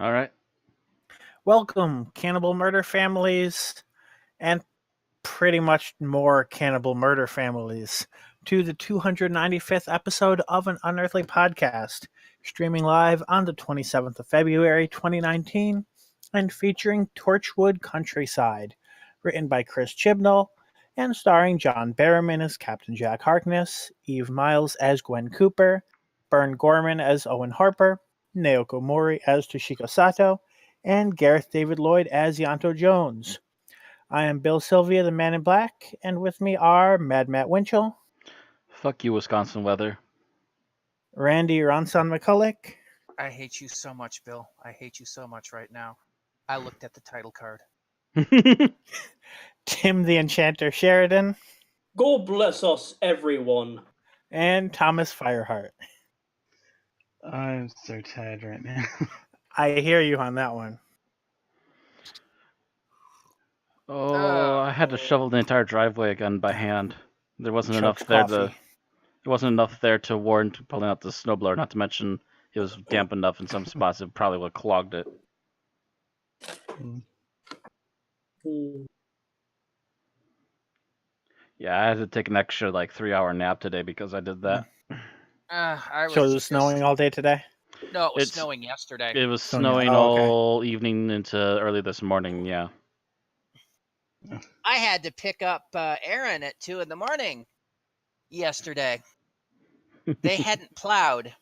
All right. Welcome, cannibal murder families, and pretty much more cannibal murder families, to the 295th episode of an Unearthly Podcast, streaming live on the 27th of February 2019, and featuring Torchwood Countryside, written by Chris Chibnall, and starring John Barrowman as Captain Jack Harkness, Eve Miles as Gwen Cooper, Bern Gorman as Owen Harper, Naoko Mori as Toshiko Sato, and Gareth David Lloyd as Yanto Jones. I am Bill Sylvia, the Man in Black, and with me are Mad Matt Winchell, Fuck you, Wisconsin weather. Randy Ronson McCulloch, I hate you so much, Bill. I hate you so much right now. I looked at the title card. Tim the Enchanter Sheridan, God bless us, everyone. and Thomas Fireheart. I'm so tired right now. I hear you on that one. I had to shovel the entire driveway again by hand. There wasn't enough Chuck's there coffee. There wasn't enough there to warrant pulling out the snowblower. Not to mention, it was damp enough in some spots it probably would have clogged it. Yeah, I had to take an extra 3-hour nap today because I did that. So it was snowing all day today? No, it was snowing yesterday. It was Snowing, snowing okay. all evening into early this morning. Yeah. I had to pick up Aaron at 2 a.m. yesterday. They hadn't plowed.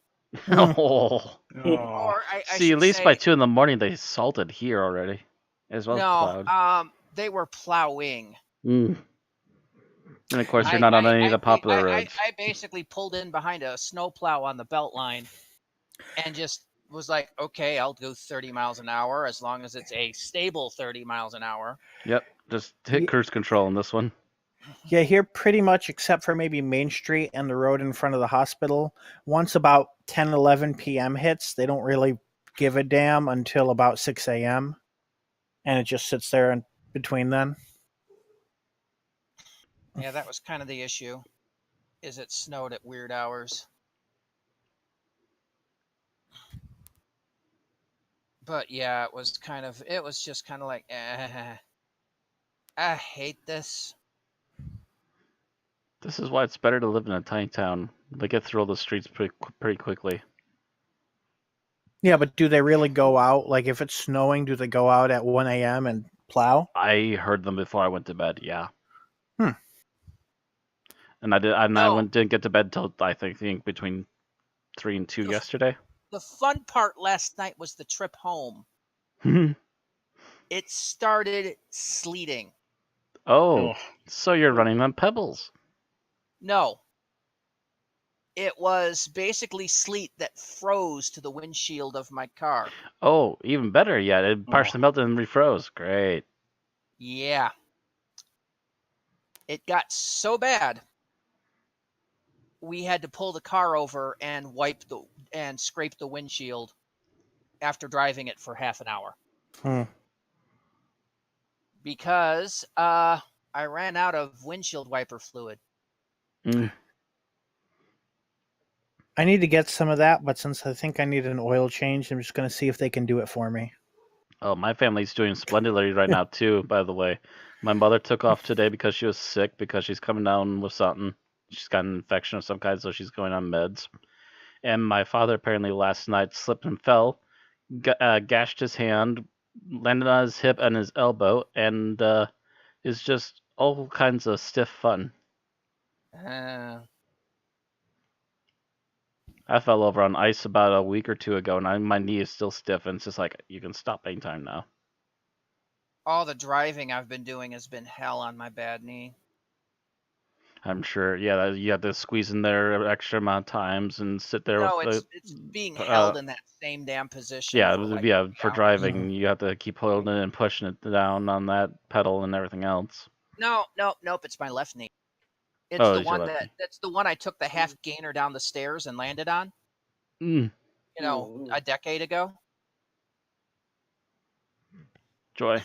Oh. Or I See, should at least say, by 2 a.m. they salted here already, as well as plowed. they were plowing. And of course, you're not on any of the popular roads. I basically pulled in behind a snowplow on the belt line and just was like, okay, I'll go 30 miles an hour as long as it's a stable 30 miles an hour. Yep, just hit cruise control on this one. Yeah, here pretty much, except for maybe Main Street and the road in front of the hospital, once about 10, 11 p.m. hits, they don't really give a damn until about 6 a.m. And it just sits there in between then. Yeah, that was kind of the issue, is it snowed at weird hours. But yeah, it was just kind of like, I hate this. This is why it's better to live in a tiny town. They get through all the streets pretty quickly. Yeah, but do they really go out? Like, if it's snowing, do they go out at 1 a.m. and plow? I heard them before I went to bed. Yeah. And I didn't get to bed till I think between 3 and 2 yesterday. The fun part last night was the trip home. It started sleeting. Oh, so you're running on pebbles. No. It was basically sleet that froze to the windshield of my car. Oh, even better yet. It partially melted and refroze. Great. Yeah. It got so bad, we had to pull the car over and scrape the windshield after driving it for half an hour. Because I ran out of windshield wiper fluid. I need to get some of that, but since I think I need an oil change, I'm just going to see if they can do it for me. Oh, my family's doing splendidly right now, too, by the way. My mother took off today because she was sick, because she's coming down with something. She's got an infection of some kind, so she's going on meds. And my father apparently last night slipped and fell, gashed his hand, landed on his hip and his elbow, and is just all kinds of stiff fun. I fell over on ice about a week or two ago, and my knee is still stiff, and it's just like, you can stop anytime now. All the driving I've been doing has been hell on my bad knee. I'm sure, yeah, you have to squeeze in there an extra amount of times and sit there. No, it's being held in that same damn position. Yeah, for driving, you have to keep holding it and pushing it down on that pedal and everything else. Nope, it's my left knee. It's that's the one I took the half gainer down the stairs and landed on. A decade ago. Joy.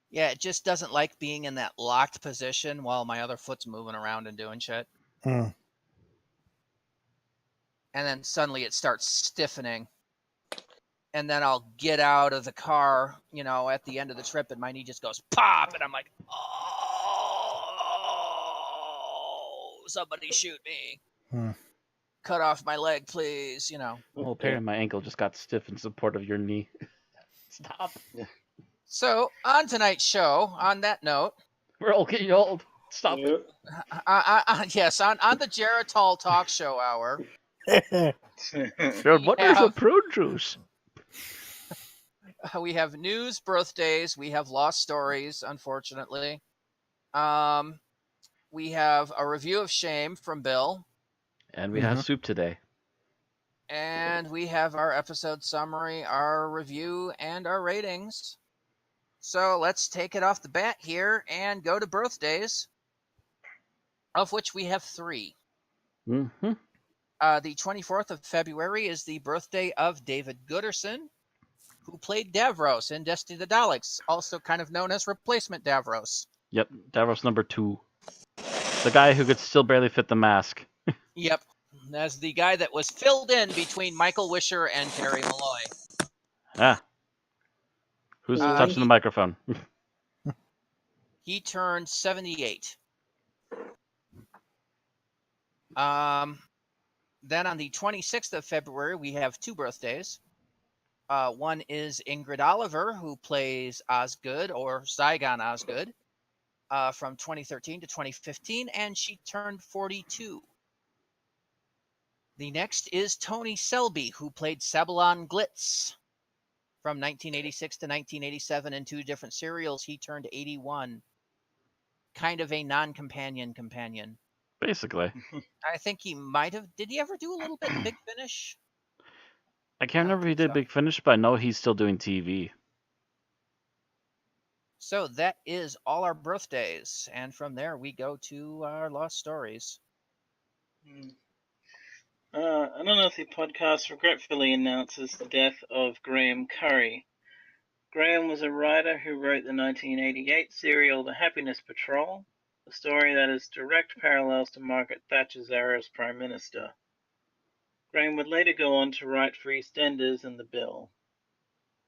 Yeah, it just doesn't like being in that locked position while my other foot's moving around and doing shit. And then suddenly it starts stiffening. and then I'll get out of the car, at the end of the trip, and my knee just goes pop, and I'm like, oh, somebody shoot me. Cut off my leg, please, Well, apparently my ankle just got stiff in support of your knee. Stop. So, on tonight's show, on that note... We're all getting old. Stop Yep. it. Yes, on the Geritol Talk Show Hour... Sure, what is a prune juice? We have news, birthdays. We have lost stories, unfortunately. We have a review of Shame from Bill. And we have soup today. And we have our episode summary, our review, and our ratings. So let's take it off the bat here and go to birthdays, of which we have 3. Mm-hmm. The 24th of February is the birthday of David Gooderson, who played Davros in Destiny of the Daleks, also kind of known as Replacement Davros. Yep, Davros number 2. The guy who could still barely fit the mask. Yep, as the guy that was filled in between Michael Wisher and Terry Malloy. Ah. Who's touching the microphone? He turned 78. Then on the 26th of February, we have 2 birthdays. One is Ingrid Oliver, who plays Osgood, or Zygon Osgood, from 2013 to 2015, and she turned 42. The next is Tony Selby, who played Sabalon Glitz from 1986 to 1987 in 2 different serials. He turned 81. Kind of a non-companion companion. Basically. I think he might have... Did he ever do a little bit Big Finish? I can't remember if he did Big Finish, but I know he's still doing TV. So that is all our birthdays. And from there, we go to our lost stories. An Unearthly Podcast regretfully announces the death of Graham Curry. Graham was a writer who wrote the 1988 serial The Happiness Patrol, a story that has direct parallels to Margaret Thatcher's era as Prime Minister. Graham would later go on to write for EastEnders and The Bill.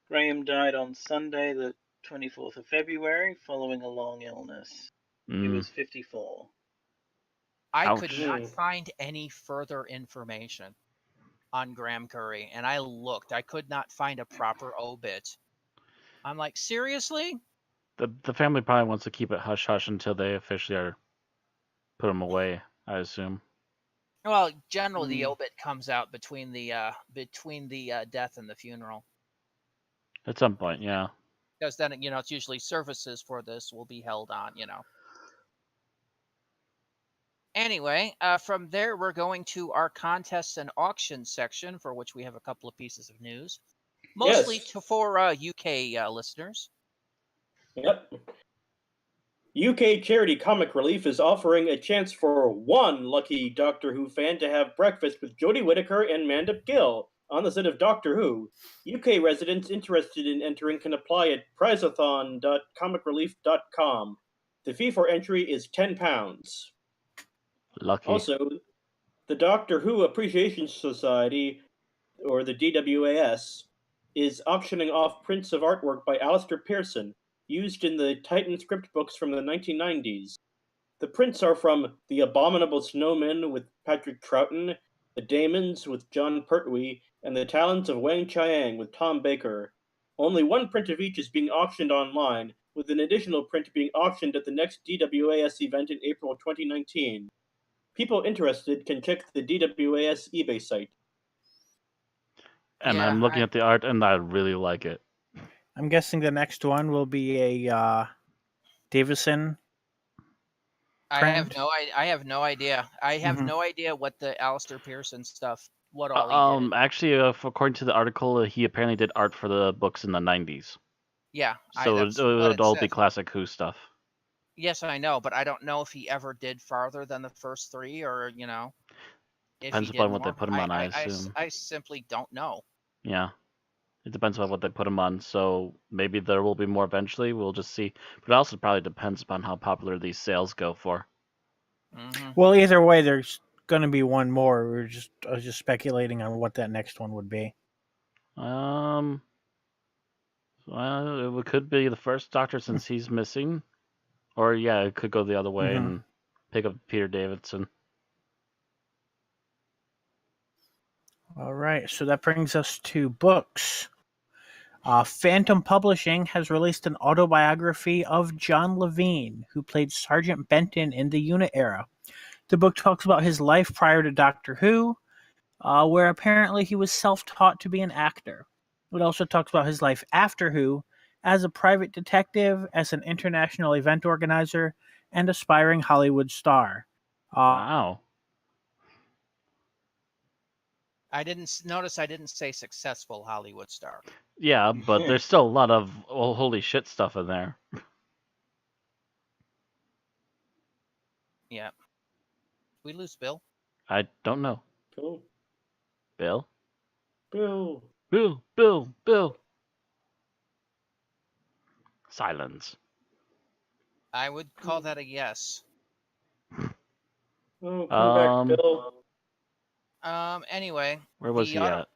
Graham died on Sunday, the 24th of February, following a long illness. He was 54. I could not find any further information on Graham Curry, and I looked. I could not find a proper obit. I'm like, seriously? The family probably wants to keep it hush-hush until they officially put him away, I assume. Well, generally the obit comes out between the death and the funeral. At some point, yeah. Because then, it's usually services for this will be held on, Anyway, from there, we're going to our contests and auctions section, for which we have a couple of pieces of news. Mostly for UK listeners. Yep. UK charity Comic Relief is offering a chance for one lucky Doctor Who fan to have breakfast with Jodie Whittaker and Mandip Gill on the set of Doctor Who. UK residents interested in entering can apply at prizeathon.comicrelief.com. The fee for entry is £10. Lucky. Also, the Doctor Who Appreciation Society, or the DWAS, is auctioning off prints of artwork by Alistair Pearson, used in the Titan script books from the 1990s. The prints are from The Abominable Snowmen with Patrick Troughton, The Damons with John Pertwee, and The Talents of Wang Chiang with Tom Baker. Only one print of each is being auctioned online, with an additional print being auctioned at the next DWAS event in April 2019. People interested can check the DWAS eBay site. And yeah, I'm looking at the art, and I really like it. I'm guessing the next one will be a Davison. I have no idea. I have no idea what the Alistair Pearson stuff. What all he did. Actually, according to the article, he apparently did art for the books in the 90s. Yeah. So it would all be classic Who stuff. Yes, I know, but I don't know if he ever did farther than the first 3, or depends upon what they put him on. I assume. I simply don't know. Yeah. It depends on what they put him on, so maybe there will be more eventually. We'll just see. But it also probably depends upon how popular these sales go for. Mm-hmm. Well, either way, there's going to be one more. I was just speculating on what that next one would be. I Well, it could be the first Doctor since he's missing. Or, yeah, it could go the other way and pick up Peter Davidson. All right, so that brings us to books. Phantom Publishing has released an autobiography of John Levine, who played Sergeant Benton in the Unit era. The book talks about his life prior to Doctor Who, where apparently he was self-taught to be an actor. It also talks about his life after Who, as a private detective, as an international event organizer, and aspiring Hollywood star. Wow. I didn't say successful Hollywood star. Yeah, but there's still a lot of holy shit stuff in there. Yeah. We lose Bill. I don't know. Cool. Bill? Bill. Bill. Silence. I would call that a yes. Oh, come back, Bill. Anyway. Where was he at?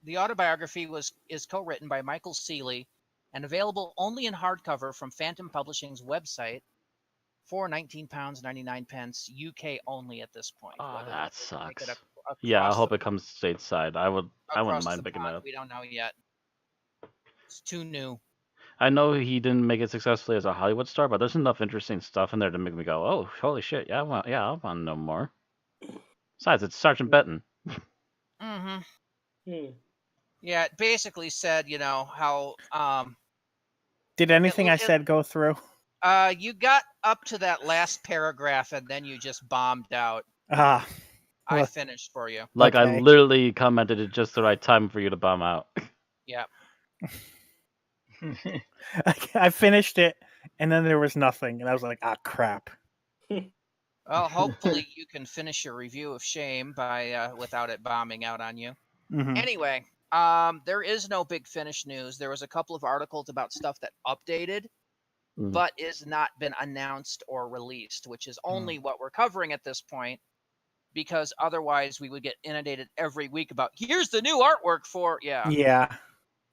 The autobiography is co-written by Michael Seeley and available only in hardcover from Phantom Publishing's website for £19.99 UK only at this point. Oh, Whether that they make sucks. it Yeah, I hope it comes stateside. I wouldn't mind picking that up. We don't know yet. It's too new. I know he didn't make it successfully as a Hollywood star, but there's enough interesting stuff in there to make me go, "Oh, holy shit! I want to know more." Besides, it's Sergeant Benton. Mm-hmm. Yeah, it basically said, how. Did anything I said go through? You got up to that last paragraph and then you just bombed out. I finished for you. Like, okay. I literally commented at just the right time for you to bomb out. Yeah. I finished it, and then there was nothing, and I was like, crap. Well, hopefully you can finish your review of Shame by without it bombing out on you. Mm-hmm. Anyway, there is no Big Finish news. There was a couple of articles about stuff that updated, but is not been announced or released, which is only what we're covering at this point, because otherwise we would get inundated every week about, here's the new artwork for, Yeah.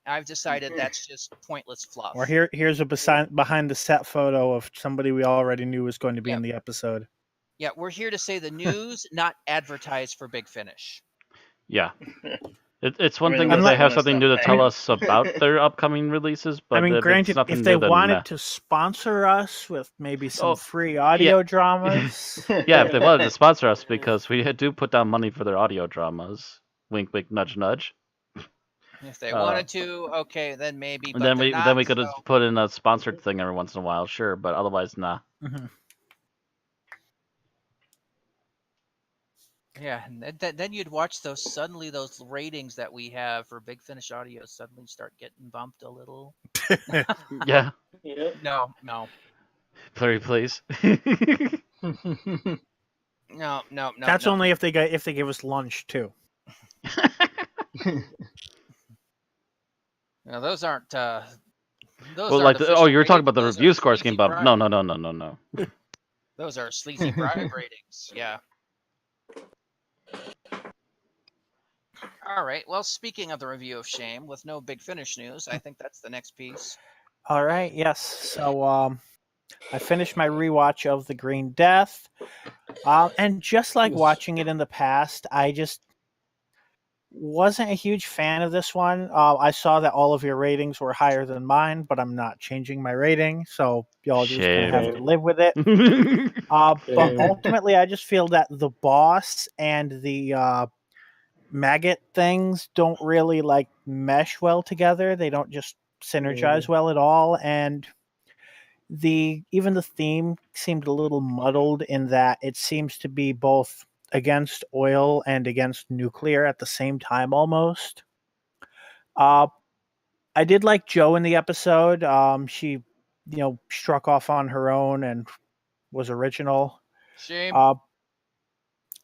I've decided that's just pointless fluff. Or here's a behind the set photo of somebody we already knew was going to be in the episode. Yeah, we're here to say the news, not advertise for Big Finish. Yeah. It's one thing if they have something new to tell us about their upcoming releases, but I mean, granted, if they wanted to to sponsor us with maybe some free audio dramas. Yeah, if they wanted to sponsor us, because we do put down money for their audio dramas. Wink, wink, nudge, nudge. If they wanted to, okay, then maybe. But then we could have put in a sponsored thing every once in a while, sure, but otherwise, nah. Mm-hmm. Yeah, and then you'd watch those ratings that we have for Big Finish Audio suddenly start getting bumped a little. Yeah. No. Very please. No. That's only if they give us lunch too. No, those aren't. Those well, aren't you're talking about the review scores getting bumped. No. Those are sleazy bribe ratings. Yeah. All right. Well, speaking of the review of Shame, with no Big Finish news, I think that's the next piece. All right. Yes. So I finished my rewatch of The Green Death, and just like watching it in the past, I just wasn't a huge fan of this one. I saw that all of your ratings were higher than mine, but I'm not changing my rating, so y'all just gonna have to live with it. But ultimately, I just feel that the boss and the maggot things don't really mesh well together. They don't just synergize well at all, and even the theme seemed a little muddled in that it seems to be both against oil and against nuclear at the same time almost. I did like Jo in the episode. She struck off on her own and was original. Shame.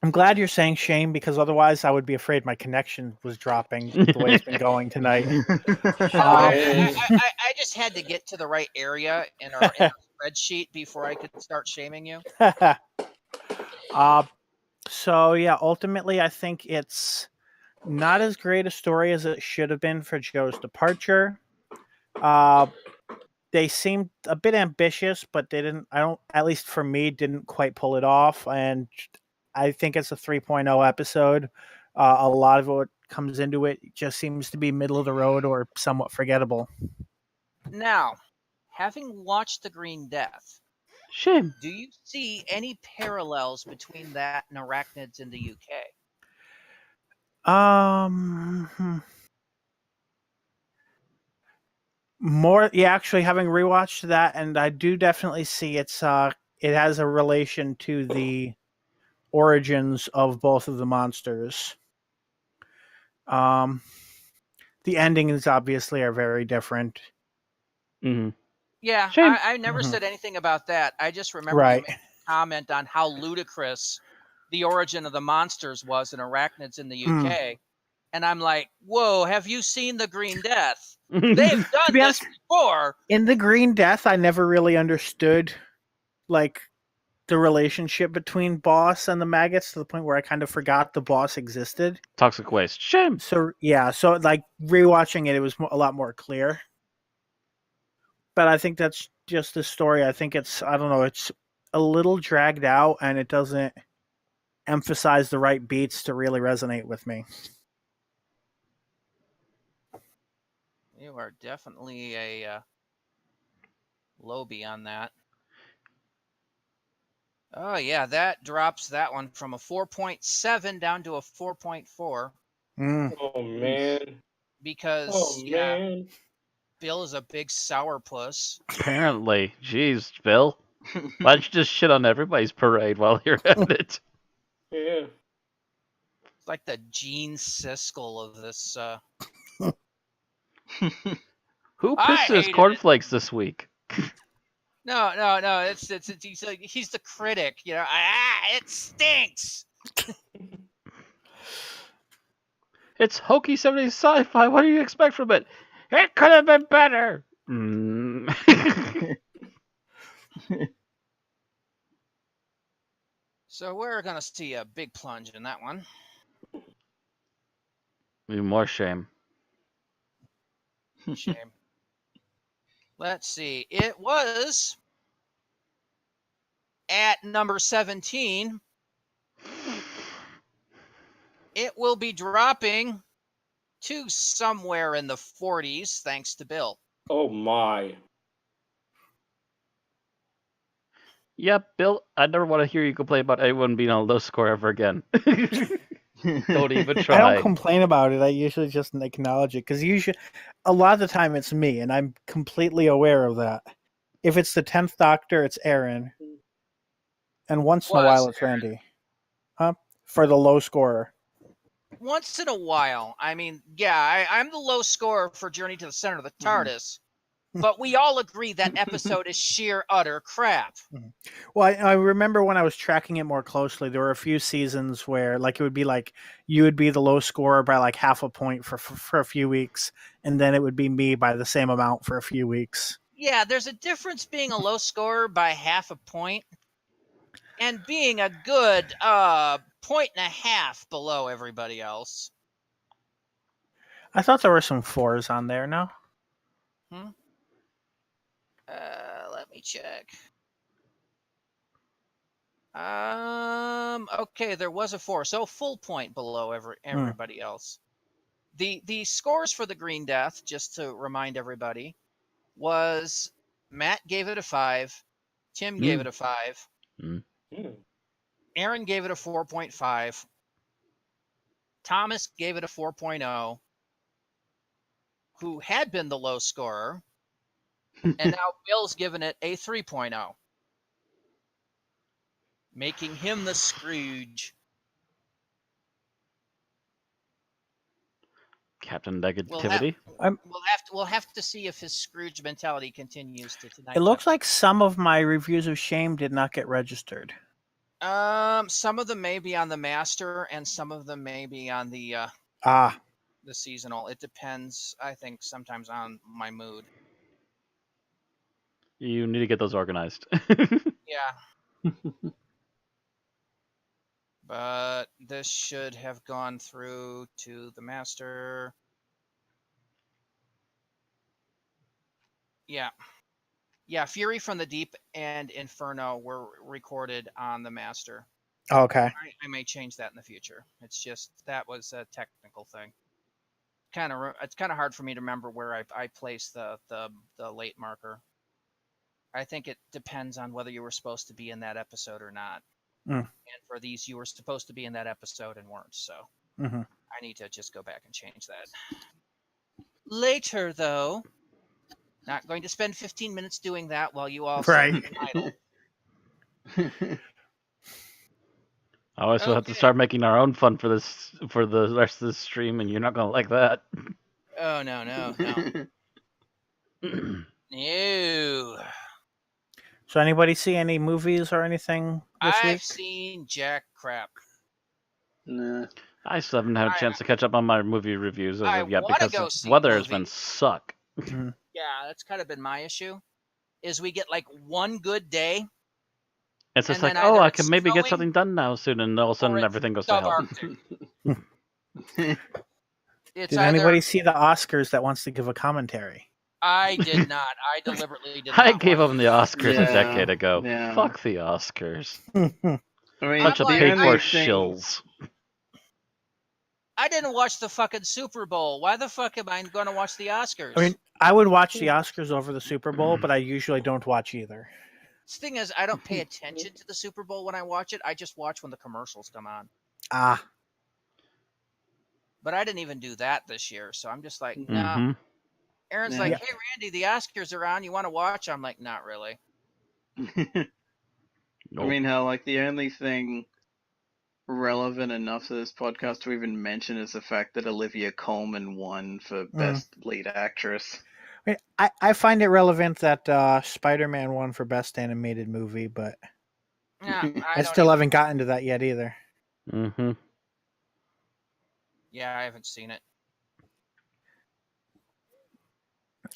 I'm glad you're saying Shame, because otherwise I would be afraid my connection was dropping the way it's been going tonight. I just had to get to the right area in our spreadsheet before I could start shaming you. So yeah, ultimately I think it's not as great a story as it should have been for Jo's departure. They seemed a bit ambitious, but they didn't. I don't. At least for me, didn't quite pull it off. And I think it's a 3.0 episode. A lot of what comes into it just seems to be middle of the road or somewhat forgettable. Now, having watched The Green Death, Shame. do you see any parallels between that and Arachnids in the UK? More, yeah. Actually, having rewatched that, and I do definitely see it has a relation to the origins of both of the monsters. The endings obviously are very different. Mm-hmm. Yeah, Shame. I never said anything about that. I just remember Right. you made a comment on how ludicrous the origin of the monsters was in Arachnids in the UK. And I'm like, whoa, have you seen The Green Death? They've done be this honest, before. In The Green Death, I never really understood like the relationship between Boss and the maggots to the point where I kind of forgot the Boss existed. Toxic waste. Shame. So yeah, so like rewatching it was a lot more clear. But I think that's just the story. I think it's, I don't know, it's a little dragged out and it doesn't emphasize the right beats to really resonate with me. You are definitely a lowbie on that. Oh, yeah, that drops that one from a 4.7 down to a 4.4. Oh, man. Because, man. Bill is a big sourpuss. Apparently. Jeez, Bill. Why don't you just shit on everybody's parade while you're at it? Yeah. It's like the Gene Siskel of this. Who I pissed his hated cornflakes this week? No. He's the critic. You know, it stinks. It's hokey 70s sci-fi. What do you expect from it? It could have been better. So we're gonna see a big plunge in that one. Even more shame. Shame. Let's see. It was at number 17. It will be dropping to somewhere in the 40s, thanks to Bill. Oh, my. Yep, Bill, I never want to hear you complain about anyone being on a low score ever again. Don't even try. I don't complain about it. I usually just acknowledge it because usually, a lot of the time, it's me, and I'm completely aware of that. If it's the 10th Doctor, it's Aaron, and once in a while, it's Randy. For the low scorer. Once in a while. I mean, yeah, I'm the low scorer for Journey to the Center of the TARDIS. But we all agree that episode is sheer, utter crap. Well, I remember when I was tracking it more closely, there were a few seasons where, like, it would be like you would be the low scorer by like half a point for a few weeks, and then it would be me by the same amount for a few weeks. Yeah, there's a difference being a low scorer by half a point and being a good 1.5 below everybody else. I thought there were some 4s on there, no? Let me check. Okay, there was a 4, so a full point below everybody else. The scores for the Green Death, just to remind everybody, was Matt gave it a 5, Tim gave it a 5, Aaron gave it a 4.5, Thomas gave it a 4.0, who had been the low scorer, and now Bill's given it a 3.0. Making him the Scrooge. Captain Negativity. We'll have to see if his Scrooge mentality continues to tonight. It looks like some of my reviews of Shame did not get registered. Some of them may be on the master, and some of them may be on the seasonal. It depends, I think, sometimes on my mood. You need to get those organized. Yeah. But this should have gone through to the master. Yeah. Yeah, Fury from the Deep and Inferno were recorded on the master. Oh, okay. I may change that in the future. It's just that was a technical thing. It's kind of hard for me to remember where I placed the late marker. I think it depends on whether you were supposed to be in that episode or not. Mm. And for these, you were supposed to be in that episode and weren't. So Mm-hmm. I need to just go back and change that. Later, though, not going to spend 15 minutes doing that while you all Right. sit idle. I always have to Okay. start making our own fun for the rest of this stream, and you're not gonna like that. Oh, no. No. So anybody see any movies or anything this I've week? seen jack crap. Nah. I still haven't had a chance to catch up on my movie reviews as I of yet wanna because go the see weather a has been movie. suck. Mm-hmm. Yeah, that's kind of been my issue. Is we get like one good day, It's just And like, then oh, either I it's can maybe get snowing something done now soon, and all of a or sudden it's everything goes to hell. subarctic. It's Did either anybody see the Oscars that wants to give a commentary? I did not. I deliberately did I not. gave watch them the Oscars a Yeah, decade ago. yeah. Fuck the Oscars. I mean, Bunch of like, paid for only thing- shills. I didn't watch the fucking Super Bowl. Why the fuck am I going to watch the Oscars? I mean, I would watch the Oscars over the Super Bowl, but I usually don't watch either. the thing is, I don't pay attention to the Super Bowl when I watch it. I just watch when the commercials come on. Ah, But I didn't even do that this year, so I'm just like, nah. hmm Aaron's Yeah. like, hey, Randy, the Oscars are on. You want to watch? I'm like, not really. I mean, how like the only thing relevant enough to this podcast to even mention is the fact that Olivia Colman won for Best Lead Actress. I find it relevant that Spider-Man won for Best Animated Movie, but Nah, I still haven't gotten to that yet either. hmm Yeah, I haven't seen it.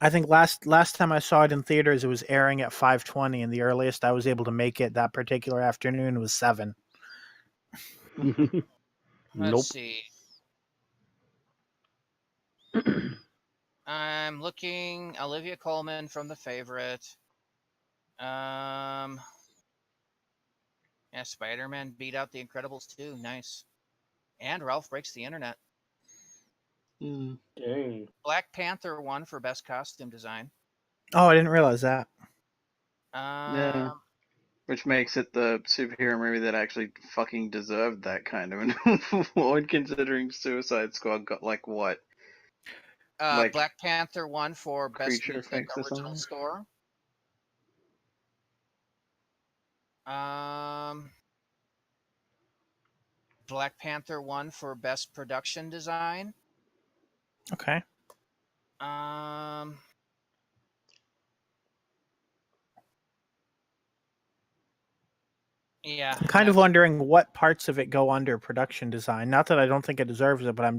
I think last time I saw it in theaters, it was airing at 5:20, and the earliest I was able to make it that particular afternoon was 7. Let's Nope. see. I'm looking. Olivia Colman from The Favorite. Yeah, Spider-Man beat out The Incredibles 2. Nice. And Ralph Breaks the Internet. Dang. Black Panther won for Best Costume Design. Oh, I didn't realize that. Yeah. Which makes it the superhero movie that actually fucking deserved that kind of an award, considering Suicide Squad got like what? Like Black Panther won for Best creature Music effects or Original something? Score. Black Panther won for Best Production Design. Okay. Yeah. I'm kind of wondering what parts of it go under production design. Not that I don't think it deserves it, but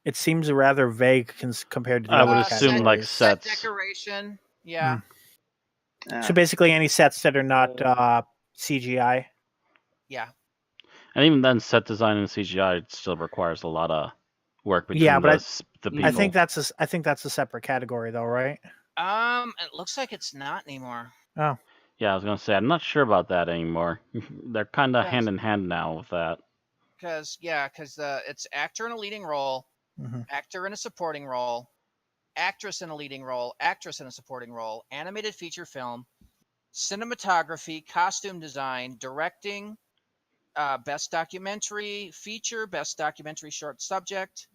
it seems rather vague compared to the I would other assume like categories. set sets. decoration. Yeah. So basically any sets that are not CGI. Yeah. And even then, set design and CGI still requires a lot of work between Yeah, but the people. I think that's a separate category though, right? It looks like it's not anymore. Oh. Yeah, I was gonna say I'm not sure about that anymore. They're kind of Yes. hand in hand now with that. Because it's actor in a leading role, Mhm. actor in a supporting role, actress in a leading role, actress in a supporting role, animated feature film, cinematography, costume design, directing, best documentary feature, best documentary short subject,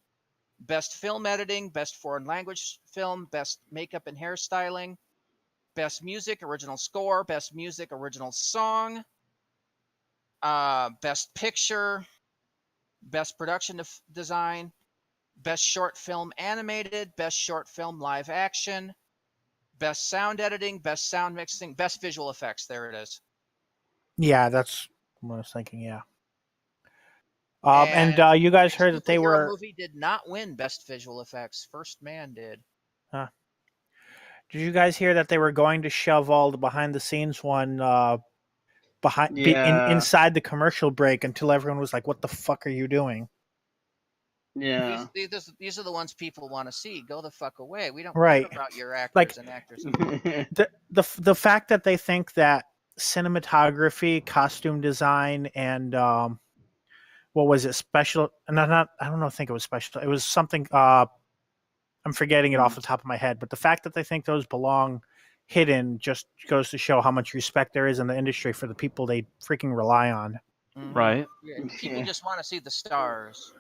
best film editing, best foreign language film, best makeup and hairstyling, best music original score, best music original song, best picture, best production design, best short film animated, best short film live action, best sound editing, best sound mixing, best visual effects. There it is. Yeah, that's what I was thinking, yeah. And you guys heard that they Superhero were movie did not win best visual effects. First Man did. Did you guys hear that they were going to shove all the behind the scenes one inside the commercial break until everyone was like, "What the fuck are you doing?" Yeah. These are the ones people want to see. Go the fuck away. We don't Right. care about your actors Like- and actors. The fact that they think that cinematography, costume design, and what was it? Special? Not. I don't know. I think it was special. It was something. I'm forgetting it off the top of my head. But the fact that they think those belong hidden just goes to show how much respect there is in the industry for the people they freaking rely on. Mhm. Right. Yeah, people Yeah. just want to see the stars.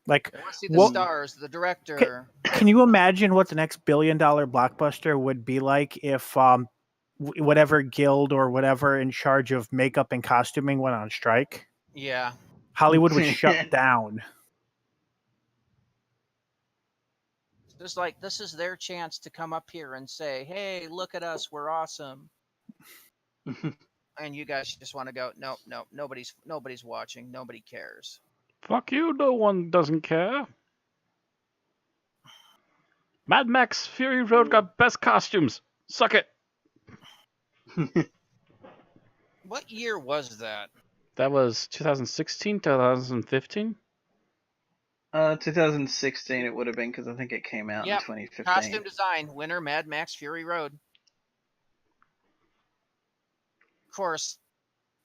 Like, They want to see the What- stars, the director. can you imagine what the next billion-dollar blockbuster would be like if whatever guild or whatever in charge of makeup and costuming went on strike? Yeah. Hollywood would shut down. Just like this is their chance to come up here and say, "Hey, look at us, we're awesome." And you guys just want to go, "Nope, nope, nobody's watching, nobody cares." Fuck you, no one doesn't care. Mad Max Fury Road got best costumes. Suck it. What year was that? That was 2016, 2015. 2016 it would have been because I think it came out Yep. in 2015. Costume design winner, Mad Max Fury Road. Of course,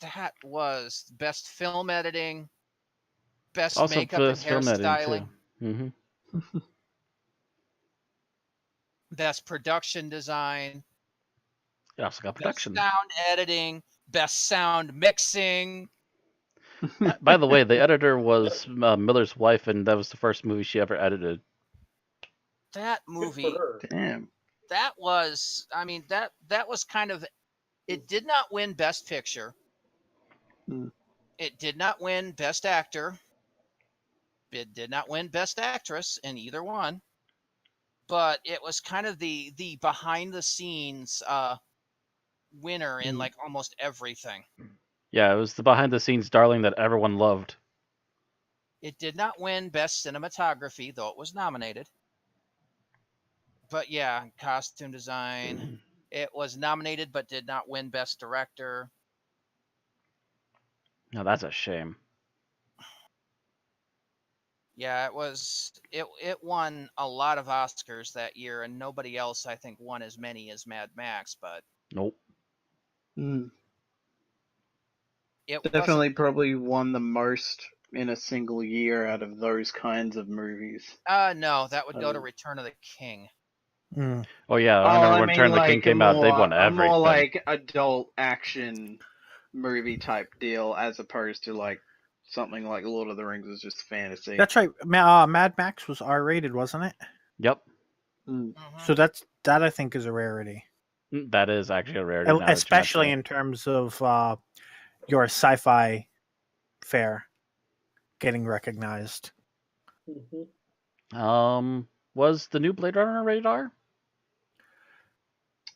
that was best film editing, best Also, makeup and best film editing hairstyling, too. Mm-hmm. best production design, It also got best production. sound editing, best sound mixing. By the way, the editor was Miller's wife, and that was the first movie she ever edited. That Good movie, for her. Damn. that was, I mean, that was kind of, it did not win Best Picture. Hmm. It did not win Best Actor. It did not win Best Actress in either one. But it was kind of the behind the scenes winner in like almost everything. Yeah, it was the behind-the-scenes darling that everyone loved. It did not win Best Cinematography, though it was nominated. But yeah, costume design. It was nominated but did not win Best Director. Now that's a shame. Yeah, it won a lot of Oscars that year, and nobody else I think won as many as Mad Max, but Nope. Mm. it Definitely probably won the most in a single year out of those kinds of movies. no, that would go to Return of the King. Mm. Oh yeah, I remember when Return of the King came out, they won a everything. more like adult action movie type deal, as opposed to like something like Lord of the Rings was just fantasy. That's right. Mad Max was R-rated, wasn't it? Yep, Mm. So that I think is a rarity, that is actually a rarity. now that you especially mention in terms of your sci-fi fare getting recognized. Mhm. it. Was the new Blade Runner rated R?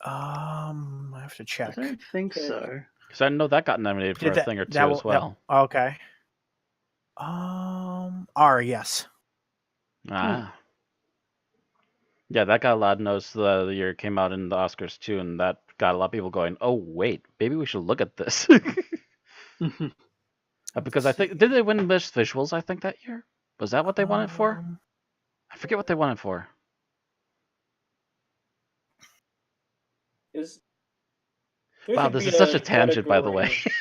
I have to I check. don't think so. Because I know that got nominated for Did a thing or two as well. Okay. R, yes. Ah. Yeah, that got a lot of notice the year it came out in the Oscars too, and that got a lot of people going, "Oh wait, maybe we should look at this." Because I think did they win Best Visuals? I think that year was that what they won it for? I forget what they won it for. There Wow, should this be is such a tangent, by the way. category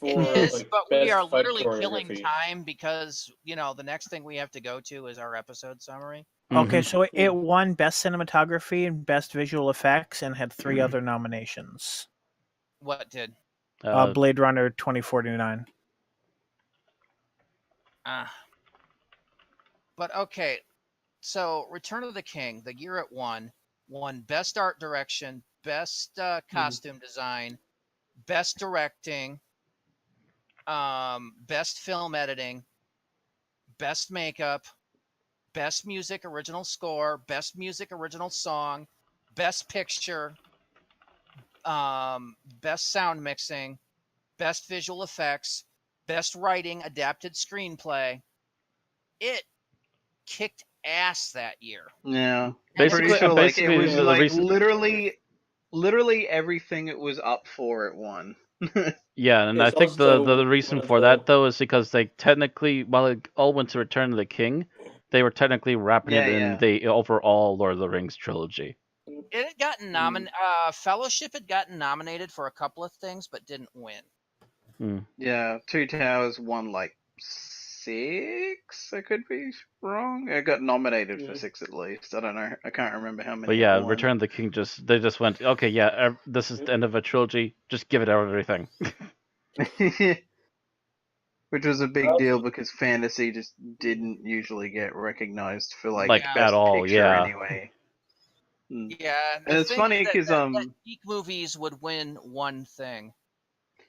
for, It is, like, but we best are fight literally killing choreography. time because, the next thing we have to go to is our episode summary. Okay, Mhm. so it won Best Cinematography and Best Visual Effects and had 3 other nominations. What did? Blade Runner 2049. But okay, so Return of the King, the year it won Best Art Direction, Best Costume Design, Best Directing, Best Film Editing, Best Makeup, Best Music Original Score, Best Music Original Song, Best Picture, Best Sound Mixing, Best Visual Effects, Best Writing Adapted Screenplay. It kicked ass that year. Yeah, Basically- pretty sure, like, it basically was the like recent- literally everything it was up for it won. Yeah, and I It's think also the reason one of for the- that though is because they technically, while it all went to Return of the King, they were technically wrapping it in the overall Lord of the Rings trilogy. It had gotten Fellowship had gotten nominated for a couple of things, but didn't win. Yeah, Two Towers won like 6. I could be wrong. It got nominated for 6 at least. I don't know. I can't remember how many. But yeah, it won. Return of the King they just went, okay, yeah, this is the end of a trilogy. Just give it everything. Which was a big deal because fantasy just didn't usually get recognized for like Like, best at all, picture yeah. anyway. Yeah, And it's funny because that geek movies would win one thing.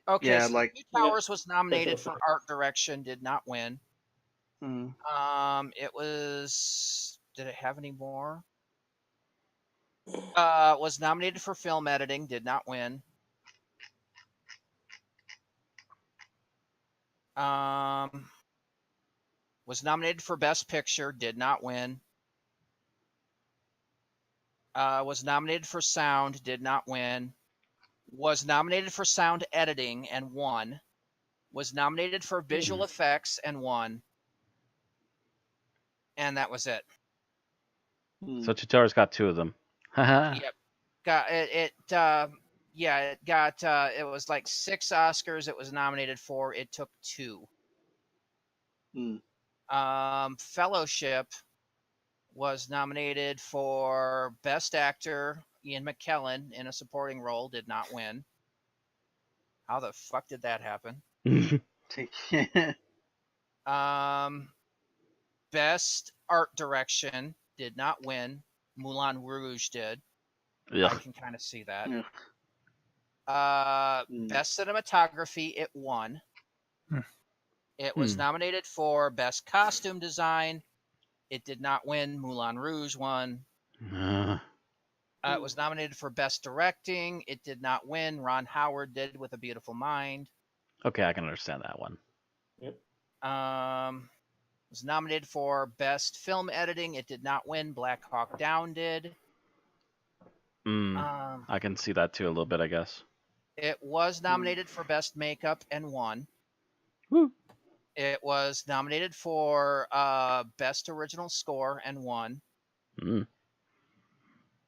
Okay, yeah, so like Two Towers was nominated for art direction, did not win. It was. Did it have any more? Was nominated for film editing, did not win. Was nominated for best picture, did not win. Was nominated for sound, did not win. Was nominated for sound editing and won. Was nominated for visual effects and won. And that was it. So Two Towers got 2 of them. Yep. Got it. It got. It was like 6 Oscars it was nominated for. It took 2. Fellowship was nominated for Best Actor, Ian McKellen, in a supporting role, did not win. How the fuck did that happen? Best Art Direction did not win. Moulin Rouge did. Yeah. I can kind of see that. Best Cinematography, it won. It was nominated for Best Costume Design. It did not win. Moulin Rouge won. It was nominated for Best Directing. It did not win. Ron Howard did with A Beautiful Mind. Okay, I can understand that one. Was nominated for Best Film Editing. It did not win. Black Hawk Down did. I can see that too a little bit, I guess. It was nominated for Best Makeup and won. Woo. It was nominated for Best Original Score and won.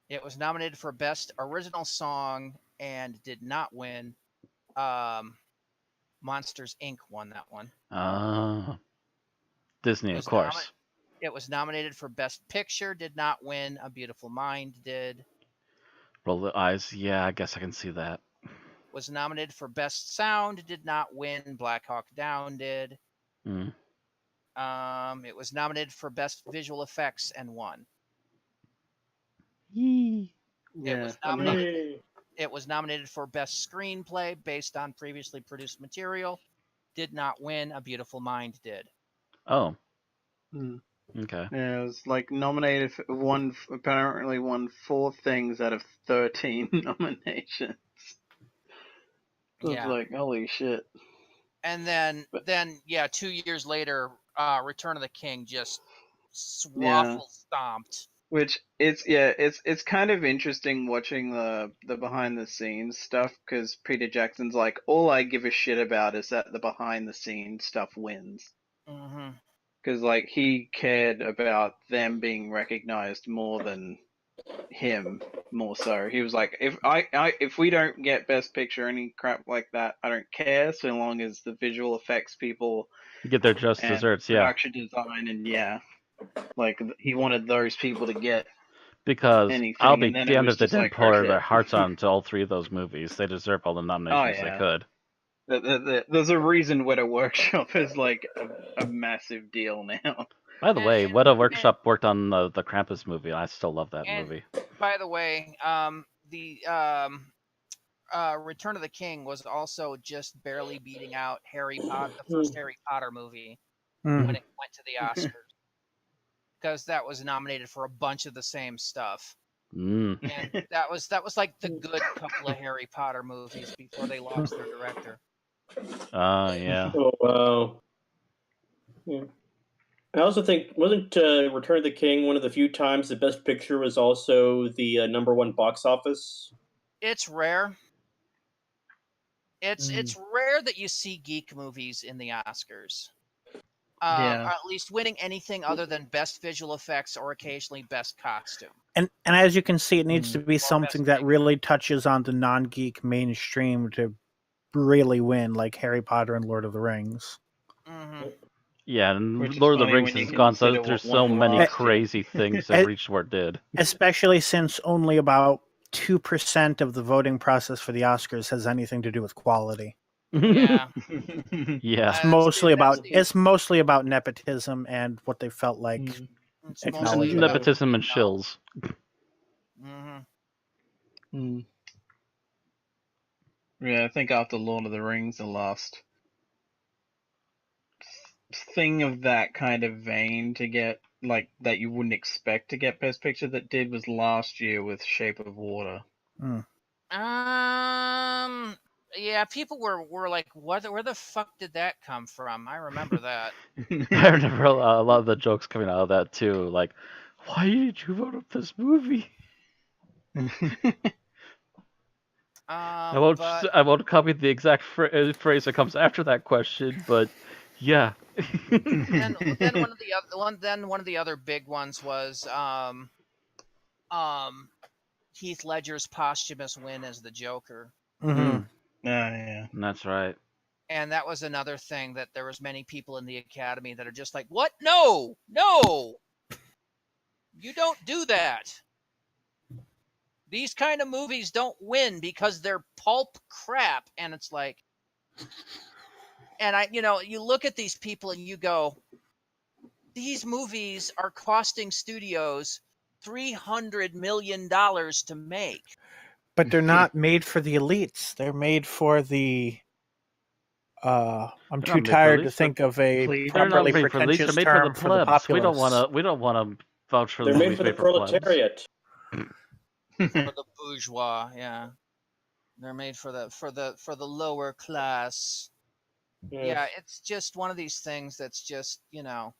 It was nominated for Best Original Song and did not win. Monsters, Inc. won that one. Disney, of course. It was nominated for Best Picture, did not win. A Beautiful Mind did. Roll the eyes. Yeah, I guess I can see that. Was nominated for Best Sound, did not win. Black Hawk Down did. It was nominated for Best Visual Effects and won. Yee. It was nominated for Best Screenplay based on previously produced material. Did not win. A Beautiful Mind did. Oh. Okay. Yeah, it was like nominated for apparently won 4 things out of 13 nominations. So it's like, holy shit. And then 2 years later, Return of the King just stomped. Which it's kind of interesting watching the behind the scenes stuff because Peter Jackson's like, all I give a shit about is that the behind the scenes stuff wins. Because like he cared about them being recognized more than him, more so. He was like, if we don't get Best Picture or any crap like that, I don't care so long as the visual effects people get their just desserts. Production design and like he wanted those people to get. Because anything, I'll be damned if they didn't pour their hearts onto all 3 of those movies. They deserve all the nominations they could. There's a reason Weta Workshop is like a massive deal now. By the way, Weta Workshop worked on the Krampus movie. I still love that movie. By the way, the Return of the King was also just barely beating out Harry Potter, the first Harry Potter movie, when it went to the Oscars. Because that was nominated for a bunch of the same stuff. And that was like the good couple of Harry Potter movies before they lost their director. Yeah. Oh, wow. Yeah. I also think, wasn't Return of the King one of the few times the Best Picture was also the #1 box office? It's rare. It's rare that you see geek movies in the Oscars. Yeah. Or at least winning anything other than best visual effects or occasionally best costume. And as you can see, it needs to be Or something best that makeup. really touches on the non-geek mainstream to really win, like Harry Potter and Lord of the Rings. Mm-hmm. Yeah, and Which is Lord of the funny Rings when you has gone consider through what so won many last year. crazy things that reached where it did. Especially since only about 2% of the voting process for the Oscars has anything to do with quality. Yeah. Yeah. It's mostly about that's nepotism and what they felt like. It's acknowledge mostly that. Nepotism and shills. Mm-hmm. Yeah, I think after Lord of the Rings, the last thing of that kind of vein to get, like, that you wouldn't expect to get Best Picture that did was last year with Shape of Water. Yeah, people were like, "What? Where the fuck did that come from?" I remember that. I remember a lot of the jokes coming out of that too. Like, why did you vote up this movie? I won't copy the exact phrase that comes after that question, but yeah. then one of the other big ones was Heath Ledger's posthumous win as the Joker. Mm-hmm. Yeah. That's right. And that was another thing that there was many people in the Academy that are just like, what? No, you don't do that. These kind of movies don't win because they're pulp crap. And it's like, and you look at these people and you go, these movies are costing studios $300 million to make. But they're not made for the elites. They're made for the I'm too tired to think of a They're not properly made for elites. They're pretentious made for the term for the plebs. We don't populace. want to vouch for They're the made movies for the made for plebs. proletariat. For the bourgeois, yeah. They're made for the lower class. Yeah, it's just one of these things that's just, the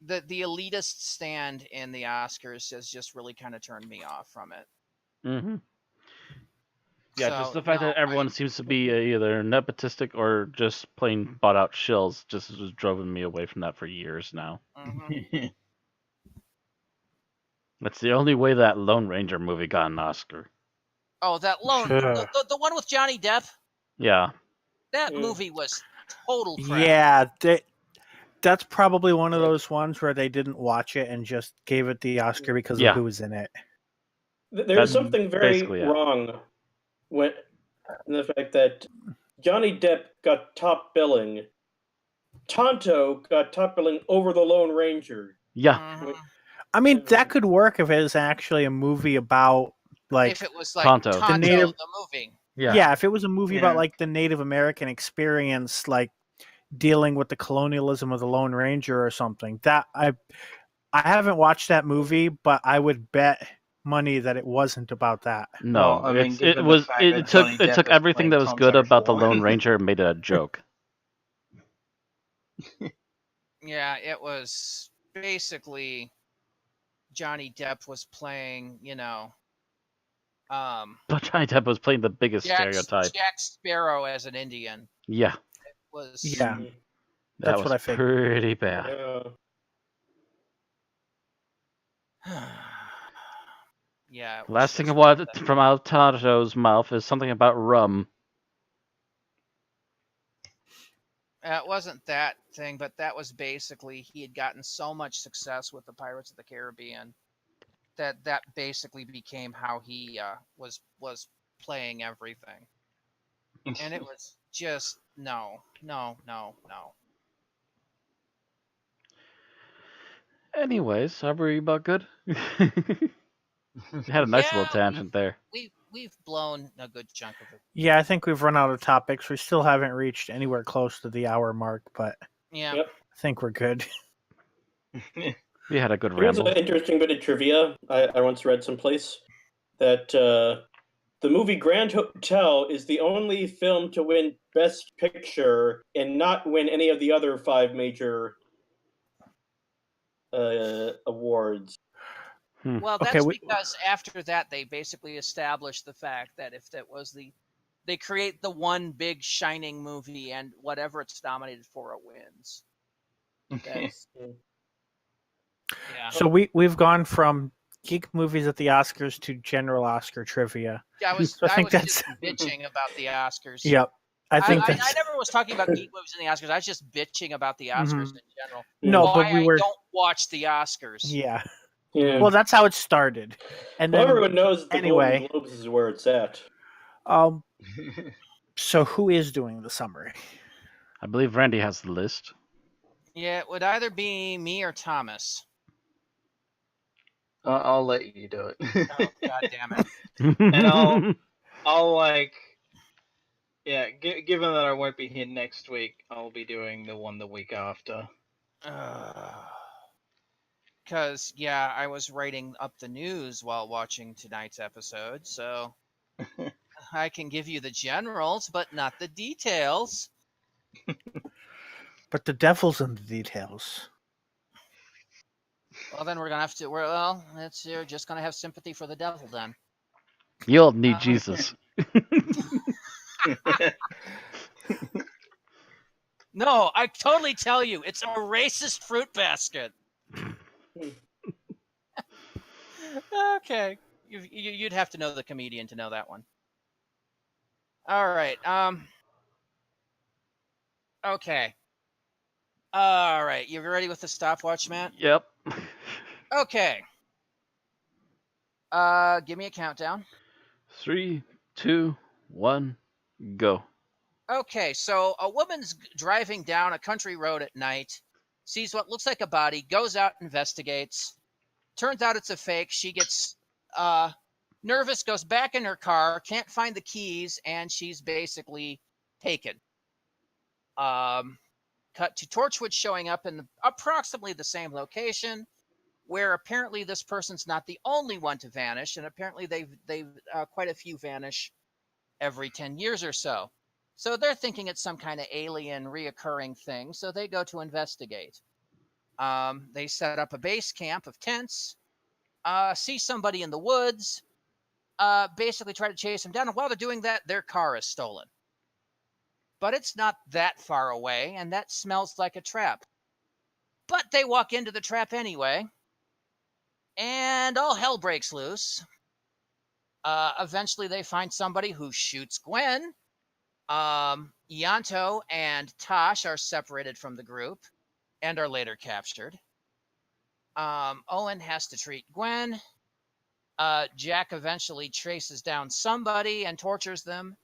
elitist stand in the Oscars has just really kind of turned me off from it. Mm-hmm. Yeah, So, just the fact that everyone seems to be either nepotistic or just plain bought out shills just has driven me away from that for years now. Mm-hmm. That's the only way that Lone Ranger movie got an Oscar. Oh, that the one with Johnny Depp? Yeah. That movie was total crap. Yeah, that's probably one of those ones where they didn't watch it and just gave it the Oscar because of who was in it. There's something very wrong with the fact that Johnny Depp got top billing. Tonto got top billing over the Lone Ranger. Yeah. Mm-hmm. I mean, that could work if it was actually a movie about, like... If it was like Tonto the movie. Yeah, if it was a movie about, like, the Native American experience, like, dealing with the colonialism of the Lone Ranger or something. That I haven't watched that movie, but I would bet money that it wasn't about that. No, it took everything that was good about the Lone Ranger and made it a joke. Yeah, it was basically Johnny Depp was playing, But Johnny Depp was playing the biggest stereotype. Jack Sparrow as an Indian. Yeah. That's what I figured. Pretty bad. Yeah. Last thing I wanted from Tonto's mouth is something about rum. It wasn't that thing, but that was basically he had gotten so much success with the Pirates of the Caribbean that basically became how he was playing everything, and it was just no. Anyways, are we about good? You had a nice little tangent there. We've blown a good chunk of it. Yeah, I think we've run out of topics. We still haven't reached anywhere close to the hour mark, but yeah, I think we're good. We had a good Here's ramble. an interesting bit of trivia. I once read someplace that the movie Grand Hotel is the only film to win Best Picture and not win any of the other 5 major awards. Well, that's because after that they basically established the fact that if that was the they create the one big shining movie, and whatever it's nominated for, it wins. That's, yeah. So we've gone from geek movies at the Oscars to general Oscar trivia. I was So I think just bitching about the Oscars. Yep. I think I that's never was talking about geek movies in the Oscars. I was just bitching about the Oscars in general. no, Why but we were. I don't watch the Oscars. Yeah. Yeah. Well, that's how it started, and Well, then everyone knows that the anyway. Golden Globes is where it's at. So who is doing the summary? I believe Randy has the list. Yeah, it would either be me or Thomas. I'll let you do it. Oh, God damn it. And I'll like, yeah. Given that I won't be here next week, I'll be doing the one the week after. Because, yeah, I was writing up the news while watching tonight's episode, so I can give you the generals, but not the details. But the devil's in the details. Well, then we're gonna have to. You're just gonna have sympathy for the devil then. You'll need Jesus. No, I totally tell you, it's a racist fruit basket. Okay, you'd have to know the comedian to know that one. All right. Okay. All right. You ready with the stopwatch, Matt? Yep. Okay. Give me a countdown. 3, 2, 1, go. Okay, so a woman's driving down a country road at night, sees what looks like a body, goes out, investigates. Turns out it's a fake. She gets nervous, goes back in her car, can't find the keys, and she's basically taken. Cut to Torchwood showing up in approximately the same location, where apparently this person's not the only one to vanish, and apparently they've quite a few vanish every 10 years or so. So they're thinking it's some kind of alien reoccurring thing, so they go to investigate. They set up a base camp of tents, see somebody in the woods, basically try to chase him down, and while they're doing that, their car is stolen. But it's not that far away, and that smells like a trap. But they walk into the trap anyway, and all hell breaks loose. Eventually, they find somebody who shoots Gwen. Ianto and Tosh are separated from the group and are later captured. Owen has to treat Gwen. Jack eventually traces down somebody and tortures them.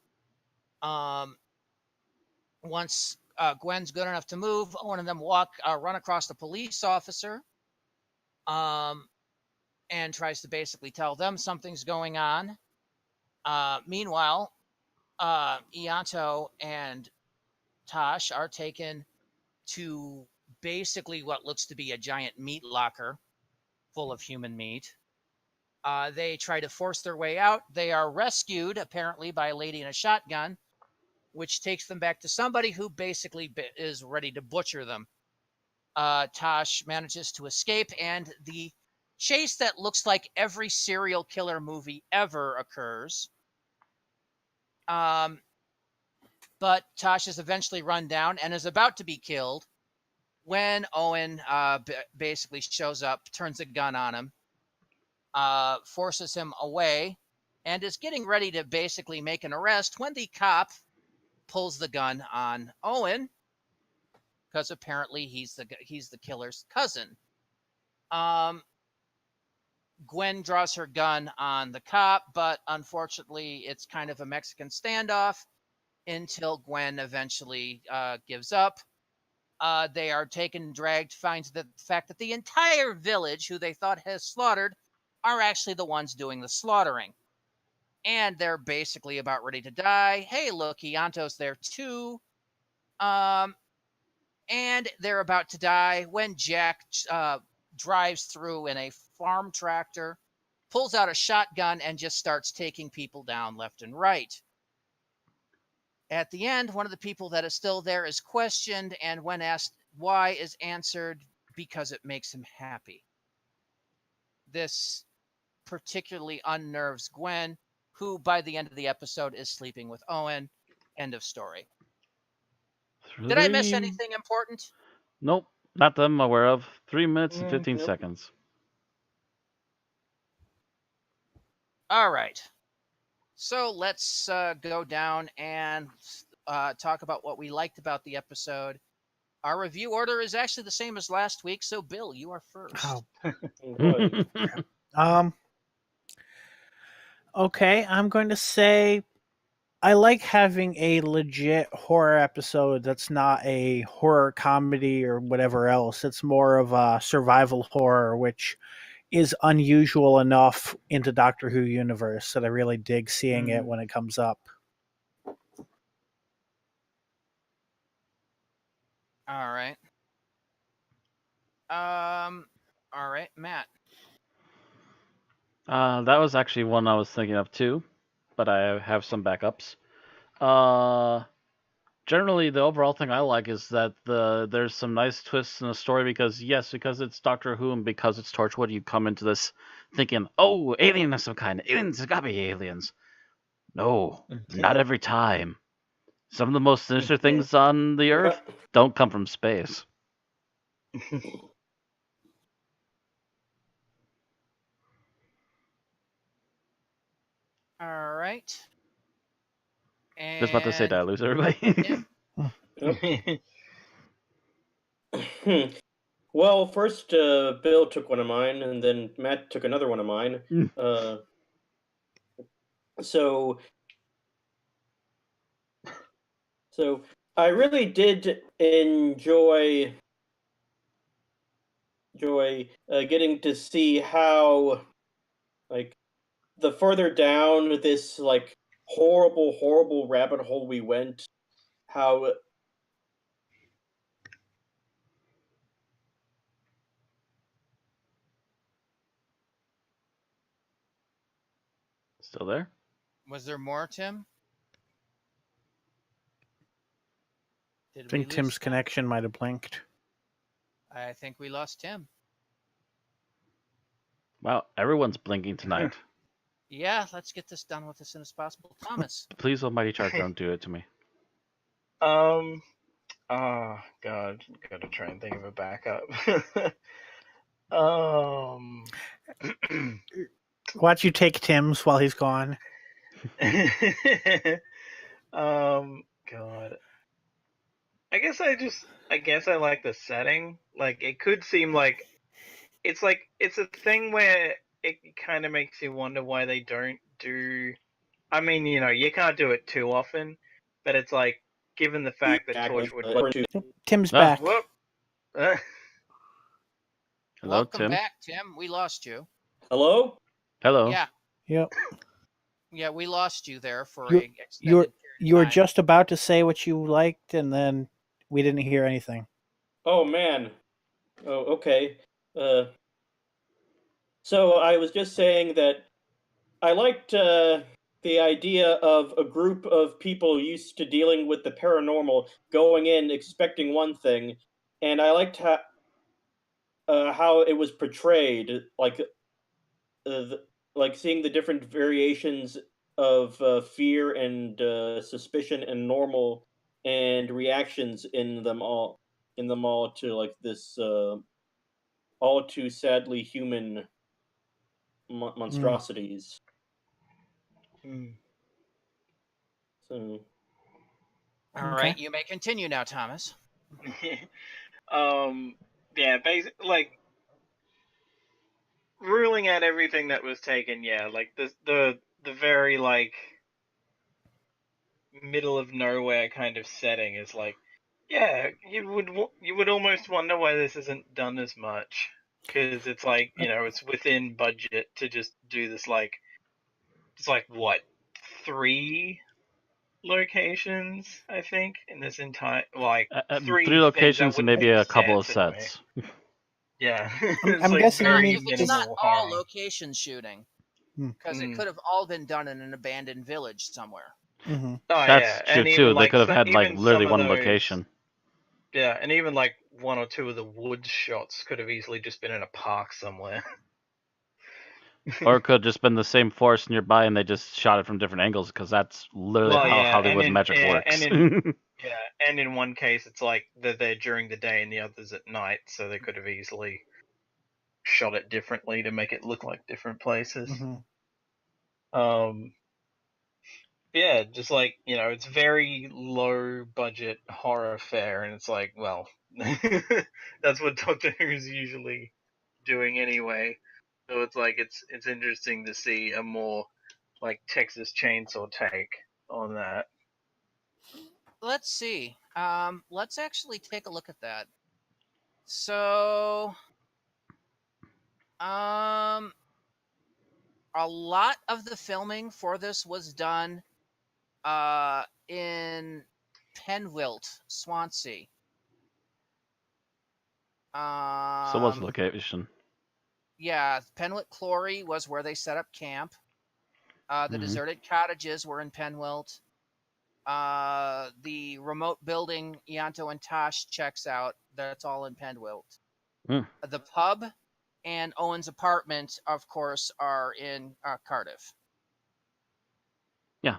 Once Gwen's good enough to move, Owen and them run across the police officer, and tries to basically tell them something's going on. Meanwhile, Ianto and Tosh are taken to basically what looks to be a giant meat locker full of human meat. They try to force their way out. They are rescued, apparently, by a lady in a shotgun, which takes them back to somebody who basically is ready to butcher them. Tosh manages to escape, and the chase that looks like every serial killer movie ever occurs. But Tosh is eventually run down and is about to be killed when Owen basically shows up, turns a gun on him, forces him away, and is getting ready to basically make an arrest when the cop pulls the gun on Owen, because apparently he's the killer's cousin. Gwen draws her gun on the cop, but unfortunately it's kind of a Mexican standoff until Gwen eventually gives up. They are taken, dragged, finds the fact that the entire village, who they thought has slaughtered, are actually the ones doing the slaughtering. And they're basically about ready to die. Hey, look, Ianto's there too. And they're about to die when Jack drives through in a farm tractor, pulls out a shotgun, and just starts taking people down left and right. At the end, one of the people that is still there is questioned, and when asked why, is answered because it makes him happy. This particularly unnerves Gwen, who by the end of the episode is sleeping with Owen. End of story. Did I miss anything important? Nope, not that I'm aware of. 3 minutes and 15 nope. seconds. All right. So let's go down and talk about what we liked about the episode. Our review order is actually the same as last week, so Bill, you are first. Oh, Boy. okay, I'm going to say I like having a legit horror episode that's not a horror comedy or whatever else. It's more of a survival horror, which is unusual enough in the Doctor Who universe that I really dig seeing it when it comes up. All right. All right, Matt. That was actually one I was thinking of too, but I have some backups. Generally, the overall thing I like is that there's some nice twists in the story because it's Doctor Who and because it's Torchwood, you come into this thinking, oh, alien of some kind. Aliens, there's gotta be aliens. No, not every time. Some of the most sinister things on the Earth don't come from space. All right. And Just about to say, did I lose everybody? Well, first Bill took one of mine, and then Matt took another one of mine. So I really did enjoy getting to see how, like, the further down this like horrible rabbit hole we went, how Still there? was there more, Tim? Did I think we Tim's lose? connection might have blinked. I think we lost Tim. Wow, everyone's blinking tonight. Yeah, let's get this done with as soon as possible. Thomas. Please, Almighty Chart, don't do it to me. Oh God, gotta try and think of a backup. Watch you take Tim's while he's gone. God. I guess I like the setting. Like, it could seem like it's a thing where it kind of makes you wonder why they don't do. I mean, you can't do it too often, but it's like, given the fact that Torchwood. Tim's back. Whoop. Hello, Welcome Tim. back, Tim. We lost you. hello. Hello. Yeah. Yep. Yeah, we lost you there for You- an extended period of You were time. just about to say what you liked, and then we didn't hear anything. Oh man. Oh, okay. So I was just saying that I liked the idea of a group of people used to dealing with the paranormal going in expecting one thing, and I liked how it was portrayed, like seeing the different variations of fear and suspicion and normal and reactions in them all to like this all too sadly human monstrosities. So All right, you may continue now, Thomas. Yeah, basically, like, ruling out everything that was taken. Yeah, like the very like middle of nowhere kind of setting is like, yeah, you would almost wonder why this isn't done as much, because it's like, it's within budget to just do this, like, it's like what, 3 locations, I think, in this entire, like, 3 3 locations things and that maybe would a couple of make sense sets. anyway. Yeah. I'm guessing you mean It's not all location shooting, because it could have all been done in an abandoned village somewhere. Mm-hmm. Oh, That's yeah. true And too. even, They like, could have had like even literally some of one those- location. Yeah, and even like 1 or 2 of the woods shots could have easily just been in a park somewhere. Or it could have just been the same forest nearby and they just shot it from different angles, because that's literally Well, how yeah, Hollywood magic works. and in one case it's like they're there during the day and the other's at night, so they could have easily shot it differently to make it look like different places. Yeah, just like, it's very low budget horror fare, and it's like, well, that's what Doctor Who's usually doing anyway. So it's like it's interesting to see a more like Texas Chainsaw take on that. Let's see. Let's actually take a look at that. So, a lot of the filming for this was done in Penwilt, Swansea. So what's the location? Yeah, Penwilt Clory was where they set up camp. The deserted cottages were in Penwilt. The remote building Ianto and Tosh checks out. That's all in Penwilt. The pub and Owen's apartment, of course, are in Cardiff. Yeah.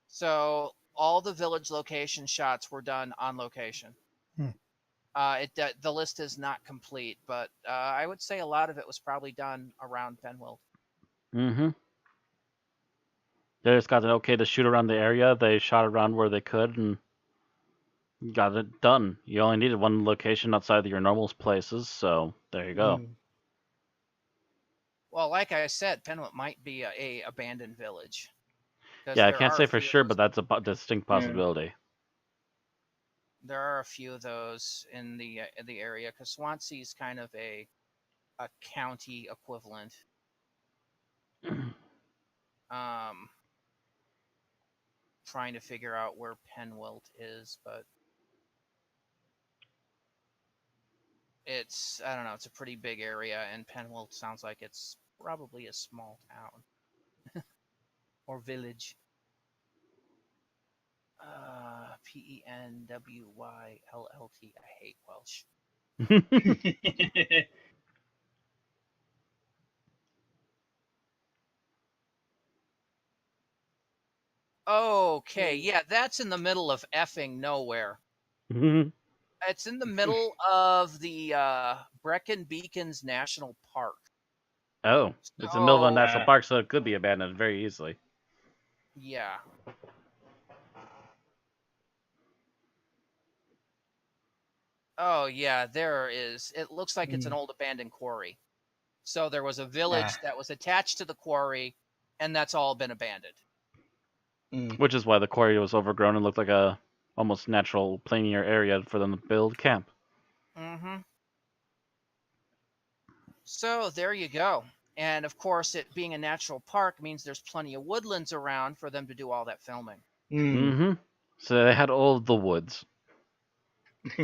So all the village location shots were done on location. The list is not complete, but I would say a lot of it was probably done around Penwilt. They just got an okay to shoot around the area. They shot around where they could and got it done. You only needed one location outside of your normal places, so there you go. Well, like I said, Penwilt might be a abandoned village. Yeah, I can't say for sure, but that's a distinct possibility. There are a few of those in the area, because Swansea is kind of a county equivalent. Trying to figure out where Penwilt is, but it's, I don't know, it's a pretty big area, and Penwilt sounds like it's probably a small town or village. Penwylt. I hate Welsh. Okay, yeah, that's in the middle of effing nowhere. It's in the middle of the Brecon Beacons National Park. Oh, it's in the middle of a national park, so it could be abandoned very easily. Yeah. Oh, yeah, there is. It looks like it's an old abandoned quarry. So there was a village that was attached to the quarry, and that's all been abandoned. Which is why the quarry was overgrown and looked like a almost natural plainier area for them to build camp. So there you go. And of course, it being a natural park means there's plenty of woodlands around for them to do all that filming. So they had all of the woods.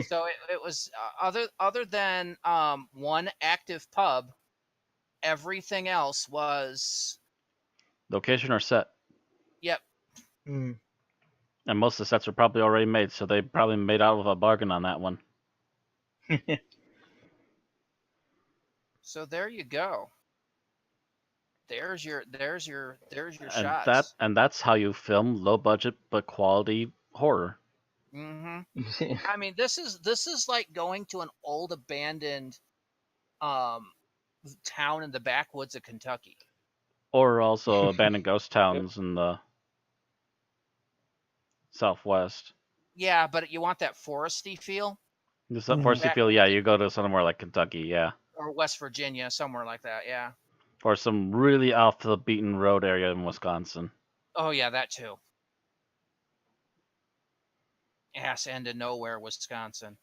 So it was other than one active pub, everything else was location or set. Yep. And most of the sets were probably already made, so they probably made out of a bargain on that one. So there you go. There's your shots. And that's how you film low budget but quality horror. I mean, this is like going to an old abandoned town in the backwoods of Kentucky. Or also abandoned ghost towns in the Southwest. Yeah, but you want that foresty feel? Just that foresty feel, yeah, you go to somewhere like Kentucky, yeah. Or West Virginia, somewhere like that, yeah. Or some really off the beaten road area in Wisconsin. Oh, yeah, that too. Ass end of nowhere, Wisconsin.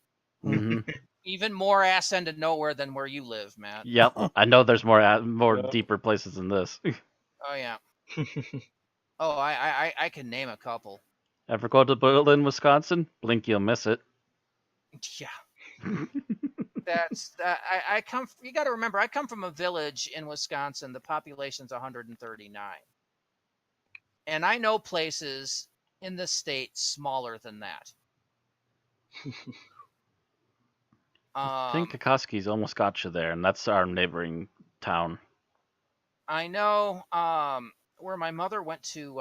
Even more ass end of nowhere than where you live, Matt. Yep, I know there's more deeper places than this. Oh, yeah. Oh, I can name a couple. Ever go to Berlin, Wisconsin? Blink, you'll miss it. Yeah. That's I come. You got to remember, I come from a village in Wisconsin. The population's 139, and I know places in the state smaller than that. I think Kokoski's almost got you there, and that's our neighboring town. I know where my mother went to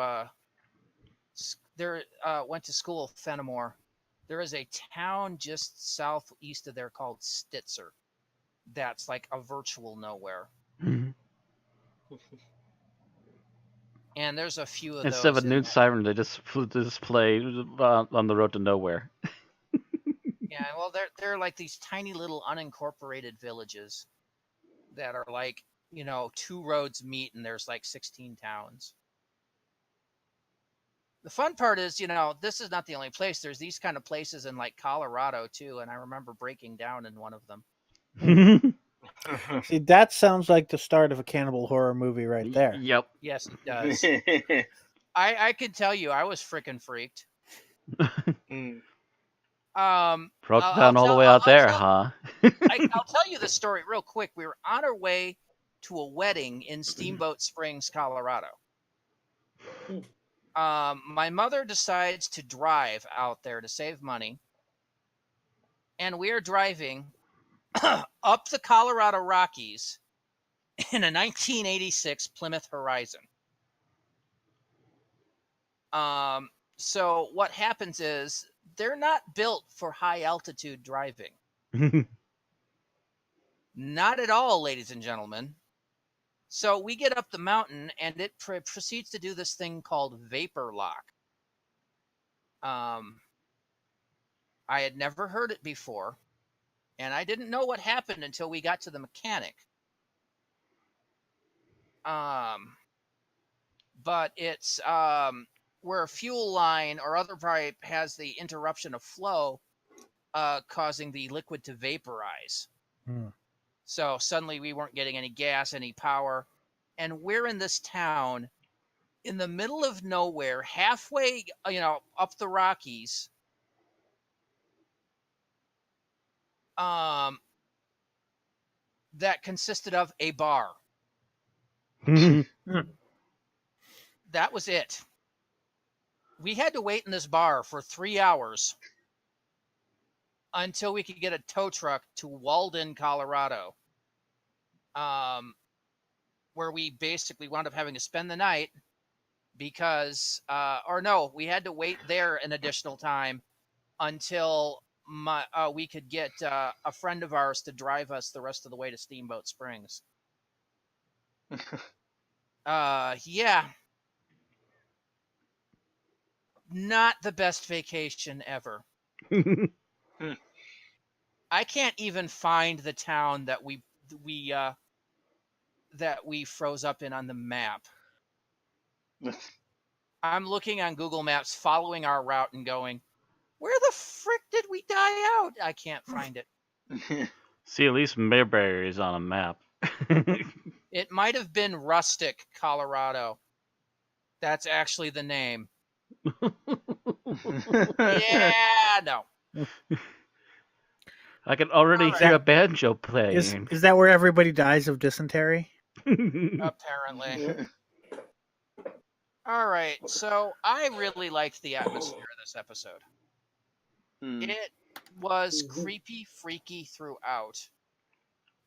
went to school, Fenimore. There is a town just southeast of there called Stitzer. That's like a virtual nowhere. Mhm. And there's a few of Instead of those a in nude that. siren, they just play on the road to nowhere. Yeah, well, they're like these tiny little unincorporated villages that are like, 2 roads meet and there's like 16 towns. The fun part is, this is not the only place. There's these kind of places in like Colorado too, and I remember breaking down in one of them. See, that sounds like the start of a cannibal horror movie right there. Yep. Yes, it does. I can tell you, I was freaking freaked. Broke I'll down all the tell- way I'll- out I'll there, tell- huh? I'll tell you the story real quick. We were on our way to a wedding in Steamboat Springs, Colorado. My mother decides to drive out there to save money, and we are driving up the Colorado Rockies in a 1986 Plymouth Horizon. So what happens is they're not built for high altitude driving. Not at all, ladies and gentlemen. So we get up the mountain, and it proceeds to do this thing called vapor lock. I had never heard it before, and I didn't know what happened until we got to the mechanic. But it's where a fuel line or other pipe has the interruption of flow, causing the liquid to vaporize. So suddenly we weren't getting any gas, any power, and we're in this town in the middle of nowhere, halfway, up the Rockies. That consisted of a bar. That was it. We had to wait in this bar for 3 hours until we could get a tow truck to Walden, Colorado, where we basically wound up having to spend the night because, we had to wait there an additional time until we could get a friend of ours to drive us the rest of the way to Steamboat Springs. Yeah. Not the best vacation ever. I can't even find the town that we froze up in on the map. I'm looking on Google Maps, following our route and going, where the frick did we die out? I can't find it. See, at least Mayberry is on a map. It might have been Rustic, Colorado. That's actually the name. Yeah, no. I can already Alright. hear a banjo playing. Is that where everybody dies of dysentery? Apparently. All right, so I really liked the atmosphere of this episode. It was creepy, freaky throughout,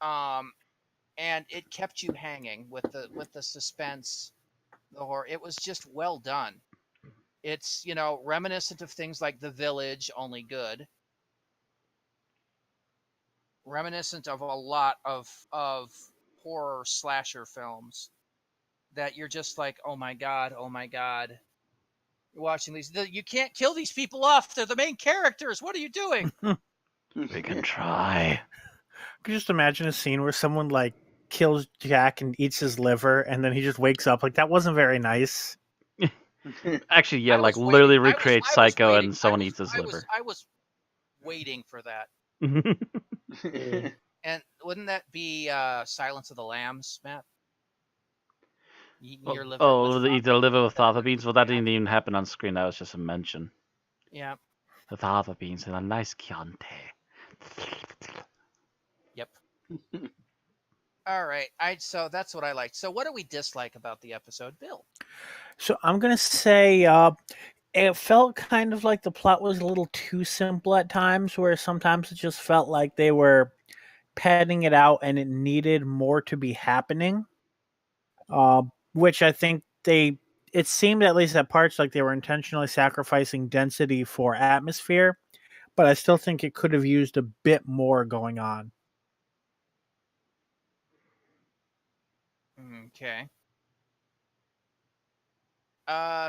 and it kept you hanging with the suspense, the horror. It was just well done. It's reminiscent of things like The Village, only good. Reminiscent of a lot of horror slasher films that you're just like, oh my god, you're watching these. You can't kill these people off. They're the main characters. What are you doing? We can try. Could you just imagine a scene where someone like kills Jack and eats his liver, and then he just wakes up like that wasn't very nice. Actually, yeah, I like was literally waiting. recreate I was Psycho waiting. and someone eats his liver. I was waiting for that. And wouldn't that be Silence of the Lambs, Matt? Eating your liver. Eat the liver with fava beans? Well, that didn't even happen on screen. That was just a mention. Yeah. The fava beans and a nice Chianti. Yep. All right. So that's what I liked. So what do we dislike about the episode, Bill? So I'm gonna say it felt kind of like the plot was a little too simple at times, where sometimes it just felt like they were padding it out and it needed more to be happening. which I think it seemed at least at parts like they were intentionally sacrificing density for atmosphere, but I still think it could have used a bit more going on. Okay.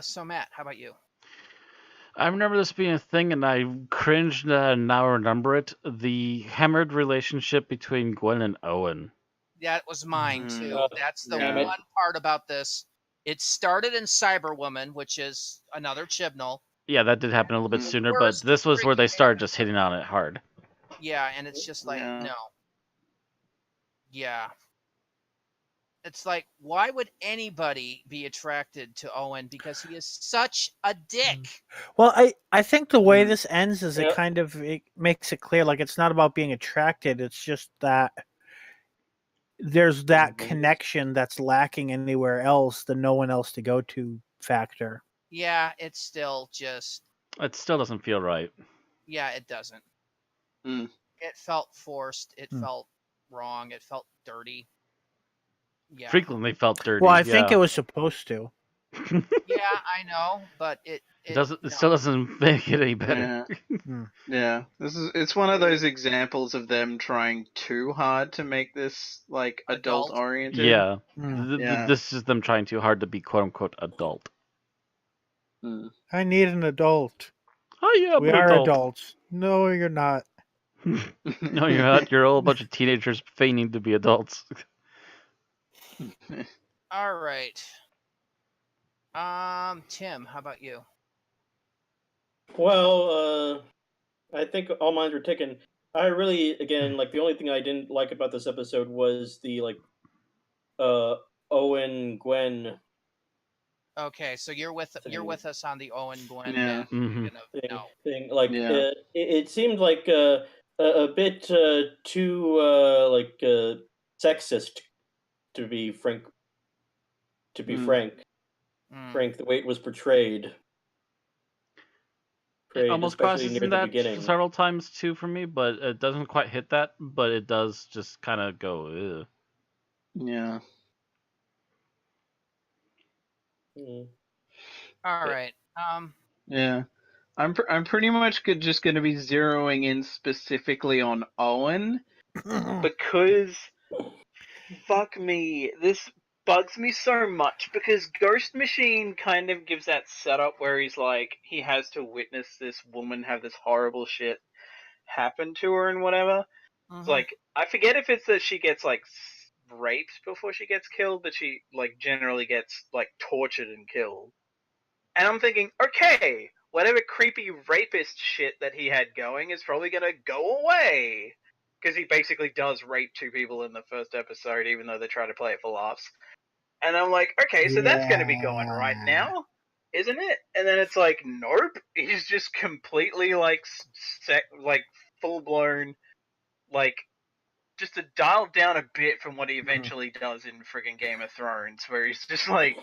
So Matt, how about you? I remember this being a thing, and I cringed and now remember it. The hammered relationship between Gwen and Owen. That was mine too. That's the yeah. one part about this. It started in Cyberwoman, which is another Chibnall. Yeah, that did happen a little bit sooner, but Worst this was where they freaking started just hitting on it hard. Yeah, and it's just like, Yeah. no. Yeah. It's like, why would anybody be attracted to Owen? Because he is such a dick. Well, I think the way this ends is Yep. it makes it clear, like, it's not about being attracted, it's just that there's that connection that's lacking anywhere else, the no one else to go to factor. Yeah, it's still just, It still doesn't feel right. yeah, it doesn't. Mm. It felt forced. It felt wrong. It felt dirty. Yeah. Frequently felt dirty. Well, I think yeah. it was supposed to. Yeah, I know, but it It still doesn't make it any better. Yeah. It's one of those examples of them trying too hard to make this like adult oriented. Yeah. Mm. This is them trying too hard to be quote unquote adult. I need an adult. Oh yeah, We are adults. No, you're not. No, you're not. You're all a bunch of teenagers feigning to be adults. All right. Tim, how about you? Well, I think all mines were taken. I really, again, like the only thing I didn't like about this episode was the Owen Gwen Okay, so you're with us on the Owen Gwen. Yeah. thing. Like Yeah. it seemed like a bit too sexist, to be frank. To be frank, the way it was portrayed. It almost especially crosses near in the that beginning. several times too for me, but it doesn't quite hit that. But it does just kind of go. Ugh. Yeah. All right. Yeah. I'm pretty much just going to be zeroing in specifically on Owen because fuck me, this bugs me so much because Ghost Machine kind of gives that setup where he's like he has to witness this woman have this horrible shit happen to her and whatever. It's like I forget if it's that she gets like raped before she gets killed, but she like generally gets like tortured and killed. And I'm thinking, okay, whatever creepy rapist shit that he had going is probably gonna go away. Because he basically does rape two people in the first episode, even though they try to play it for laughs. And I'm like, okay, so that's gonna be going right now, isn't it? And then it's like, nope, he's just completely like full blown, like just to dial down a bit from what he eventually does in friggin' Game of Thrones, where he's just like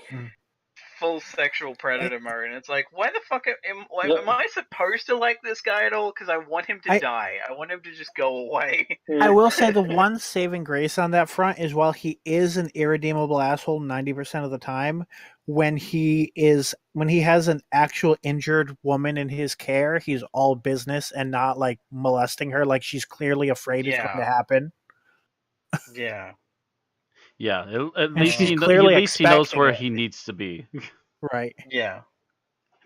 full sexual predator mode, and it's like, why the fuck am I supposed to like this guy at all? Because I want him to die. I want him to just go away. I will say the one saving grace on that front is while he is an irredeemable asshole 90% of the time, when he has an actual injured woman in his care, he's all business and not like molesting her like she's clearly afraid it's going to happen. Yeah. Yeah, at And least she's he clearly knows where expecting he needs to be. Right. Yeah.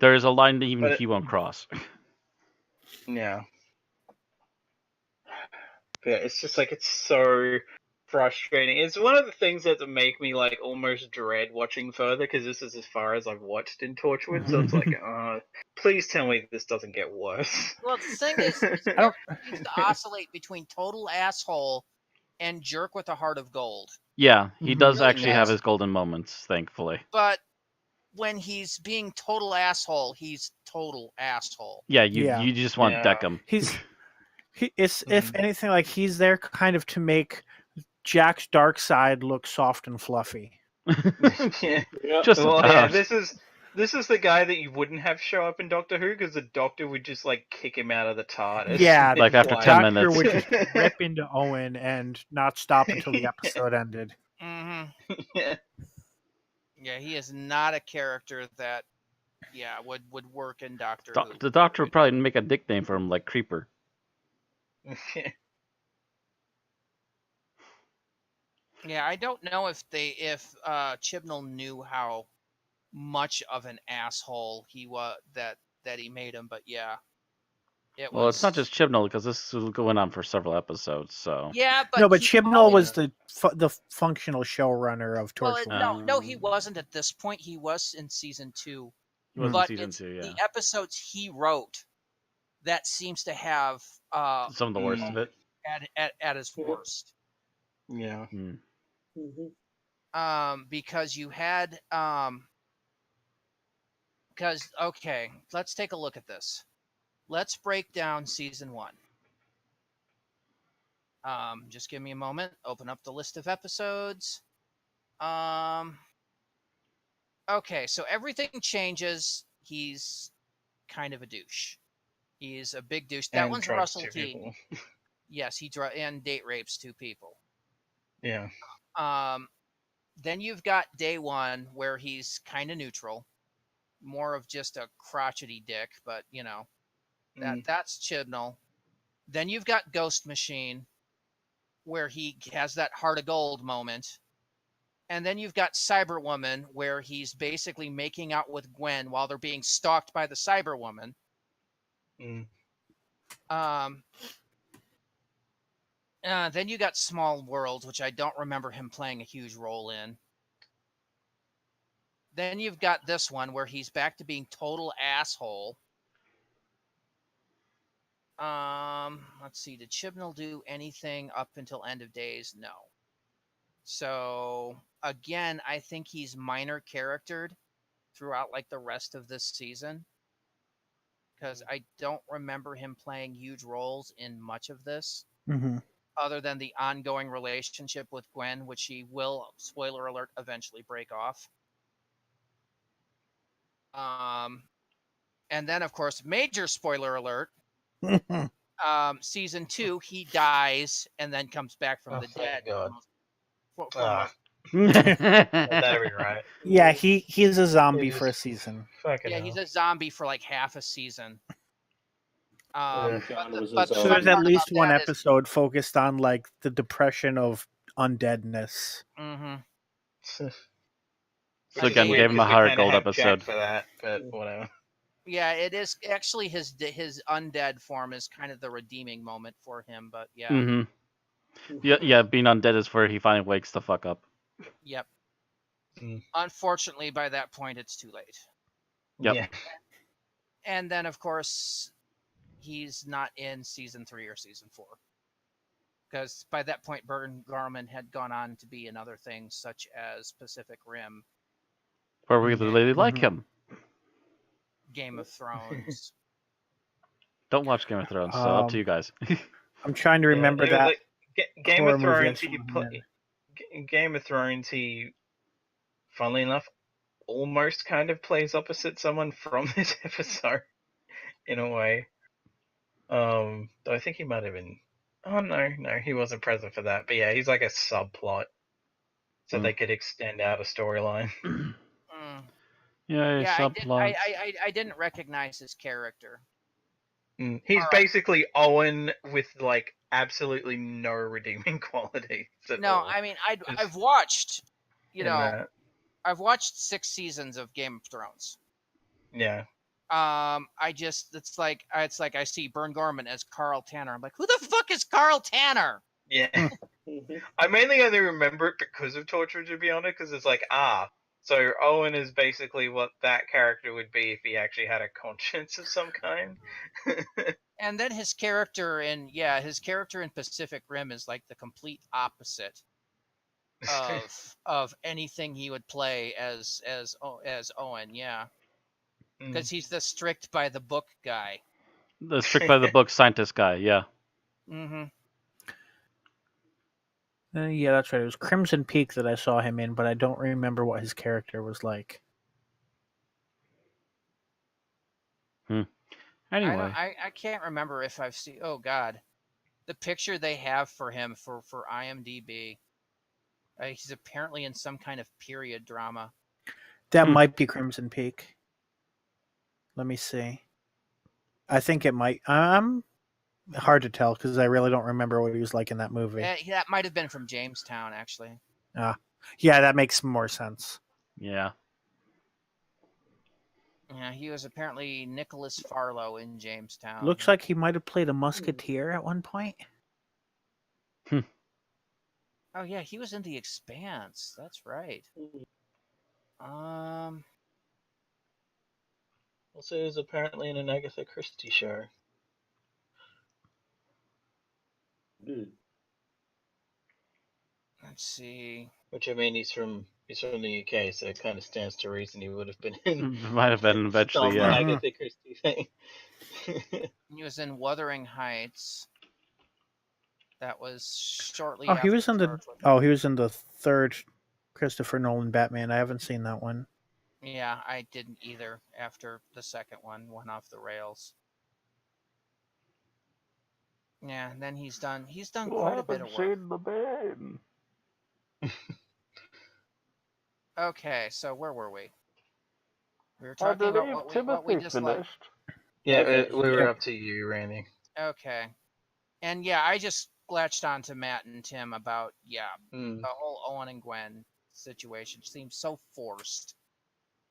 There is a line that even he won't cross. Yeah. Yeah, it's just like, it's so frustrating. It's one of the things that make me like almost dread watching further, because this is as far as I've watched in Torchwood, so it's like, please tell me this doesn't get worse. Well, the thing is, he needs to oscillate between total asshole and jerk with a heart of gold. Yeah, he does Really actually have his golden moments, thankfully. But when he's being total asshole, he's total asshole. Yeah, you just want Deckham. If anything, like he's there kind of to make Jack's dark side look soft and fluffy. This is the guy that you wouldn't have show up in Doctor Who, because the Doctor would just like kick him out of the TARDIS. Yeah, like after 10 minutes. Would just rip into Owen and not stop until the episode ended. Mm-hmm. Yeah. Yeah, he is not a character that would work in Doctor Who. The Doctor would probably make a nickname for him, like Creeper. Yeah, I don't know if Chibnall knew how much of an asshole he was that he made him, but yeah, Well, it's not just Chibnall, because this is going on for several episodes, so... Yeah, but no, but he Chibnall was probably- the functional showrunner of well, Torchwood. no, he wasn't at this point. He was in season 2. He was in But season it's 2, yeah. the episodes he wrote that seems to have Some of the worst of it. at his worst. Yeah. Because you had because okay, let's take a look at this. Let's break down season 1. Just give me a moment. Open up the list of episodes. Okay, so everything changes. He's kind of a douche. He's a big douche. That And one's drugs Russell 2 T. people. Yes, and date rapes 2 people. Yeah. Then you've got day 1 where he's kind of neutral, more of just a crotchety dick, but you know, that's Chibnall. Then you've got Ghost Machine, where he has that heart of gold moment. And then you've got Cyberwoman, where he's basically making out with Gwen while they're being stalked by the Cyberwoman. Then you got Small Worlds, which I don't remember him playing a huge role in. Then you've got this one where he's back to being total asshole. Let's see. Did Chibnall do anything up until End of Days? No. So again, I think he's minor charactered throughout like the rest of this season, because I don't remember him playing huge roles in much of this, other than the ongoing relationship with Gwen, which he will, spoiler alert, eventually break off. And then of course, major spoiler alert. Season 2, he dies and then comes back from the dead. God. That'll be right. Yeah, he's a zombie for a season. Fucking Yeah, he's a zombie for like half a season. John was a but So zombie. there's at part least about one that is- episode focused on like the depression of undeadness. So again, gave him a heart gold episode. For that, but whatever. Yeah, it is actually his undead form is kind of the redeeming moment for him, but yeah. Mm-hmm. Yeah, being undead is where he finally wakes the fuck up. Yep. Mm. Unfortunately, by that point, it's too late. Yep. Yeah. And then, of course, he's not in season 3 or season 4. Because by that point, Burton Garman had gone on to be in other things, such as Pacific Rim, Where we really like him. Game of Thrones. Don't watch Game of Thrones, so up to you guys. I'm trying to remember Yeah, that. like, Game horror of movie I Thrones. saw He him play, Game of Thrones. He, funnily enough, almost kind of plays opposite someone from this episode, in a way. Though I think he might have been. Oh no, he wasn't present for that. But yeah, he's like a subplot, so they could extend out a storyline. Yeah, subplot. I didn't recognize his character. He's basically Owen with like absolutely no redeeming qualities. No, I mean I've watched, that. I've watched 6 seasons of Game of Thrones. Yeah. It's like I see Burn Gorman as Carl Tanner. I'm like, who the fuck is Carl Tanner? Yeah. I mainly only remember it because of Torchwood, to be honest, because it's like, so Owen is basically what that character would be if he actually had a conscience of some kind. And then his character in Pacific Rim is like the complete opposite of anything he would play as Owen, yeah. Because he's the strict by the book guy. The strict by the book scientist guy, yeah. Mm-hmm. Yeah, that's right. It was Crimson Peak that I saw him in, but I don't remember what his character was like. Anyway. I can't remember if I've seen. Oh God, the picture they have for him for IMDb. He's apparently in some kind of period drama. That might be Crimson Peak. Let me see. I think it might. Hard to tell because I really don't remember what he was like in that movie. That might have been from Jamestown, actually. Yeah, that makes more sense. Yeah. Yeah, he was apparently Nicholas Farlow in Jamestown. Looks like he might have played a musketeer at one point. Oh yeah, he was in The Expanse. That's right. Also, he was apparently in an Agatha Christie show. Let's see. Which, I mean, he's from the UK, so it kind of stands to reason he would have been in Might have been eventually, some yeah. Agatha Christie thing. He was in Wuthering Heights. That was shortly Oh, after he was in the. Torchwood. Oh, he was in the third Christopher Nolan Batman. I haven't seen that one. Yeah, I didn't either after the second one went off the rails. Yeah, and then he's done quite a bit of work. the band. Okay, so where were we? We were talking about what we disliked. Yeah, Okay. we were up to you, Randy. Okay. And yeah, I just latched on to Matt and Tim about, the whole Owen and Gwen situation seems so forced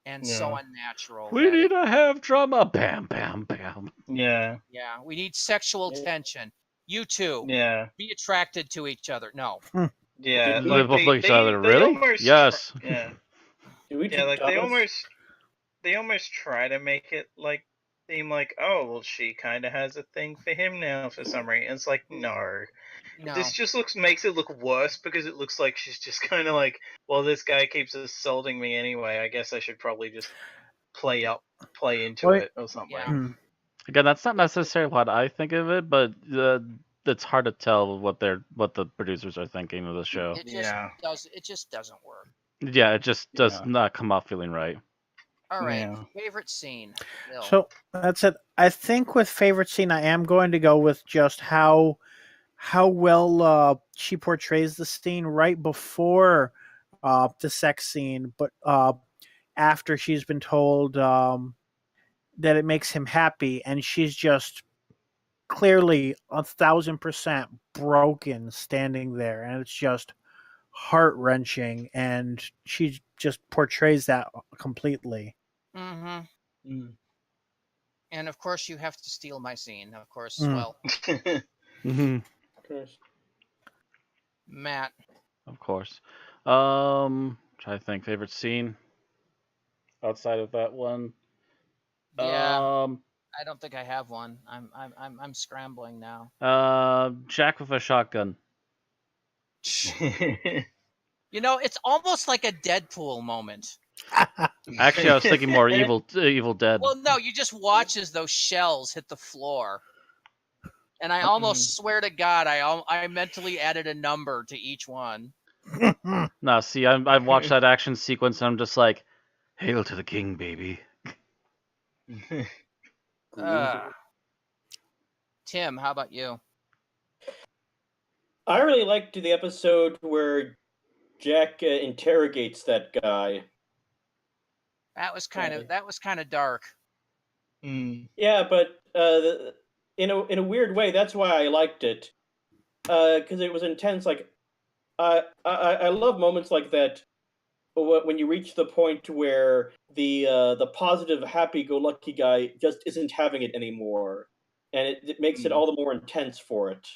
and so unnatural. We need to have drama. Bam, bam, bam. Yeah. Yeah, we need sexual tension. You two, be attracted to each other. No. Yeah. They both look each other. Really? Almost, Yes. Yeah. Yeah, like they almost try to make it like seem like, oh, well, she kind of has a thing for him now for some reason. It's like, no. This just makes it look worse because it looks like she's just kind of like, well, this guy keeps assaulting me anyway. I guess I should probably just play into it or something. Yeah. Again, that's not necessarily what I think of it, but it's hard to tell what the producers are thinking of the show. It just doesn't work. Yeah, it just does not come off feeling right. All right, favorite scene. Bill. So that's it. I think with favorite scene, I am going to go with just how well she portrays the scene right before the sex scene, but after she's been told that it makes him happy, and she's just clearly 1,000% broken standing there, and it's just heart-wrenching, and she just portrays that completely. Mm-hmm. And of course you have to steal my scene, of course, well. Mm-hmm. Of course. Matt. Of course. Try to think favorite scene outside of that one. Yeah. I don't think I have one. I'm scrambling now. Jack with a shotgun. It's almost like a Deadpool moment. Actually, I was thinking more Evil Dead. Well, no, you just watch as those shells hit the floor. And I almost swear to God, I mentally added a number to each one. No, see, I've watched that action sequence and I'm just like, hail to the king, baby. Tim, how about you? I really liked the episode where Jack interrogates that guy. That was kind of dark. Yeah, but in a weird way, that's why I liked it. Because it was intense. Like, I love moments like that when you reach the point where the positive, happy-go-lucky guy just isn't having it anymore, and it makes it all the more intense for it.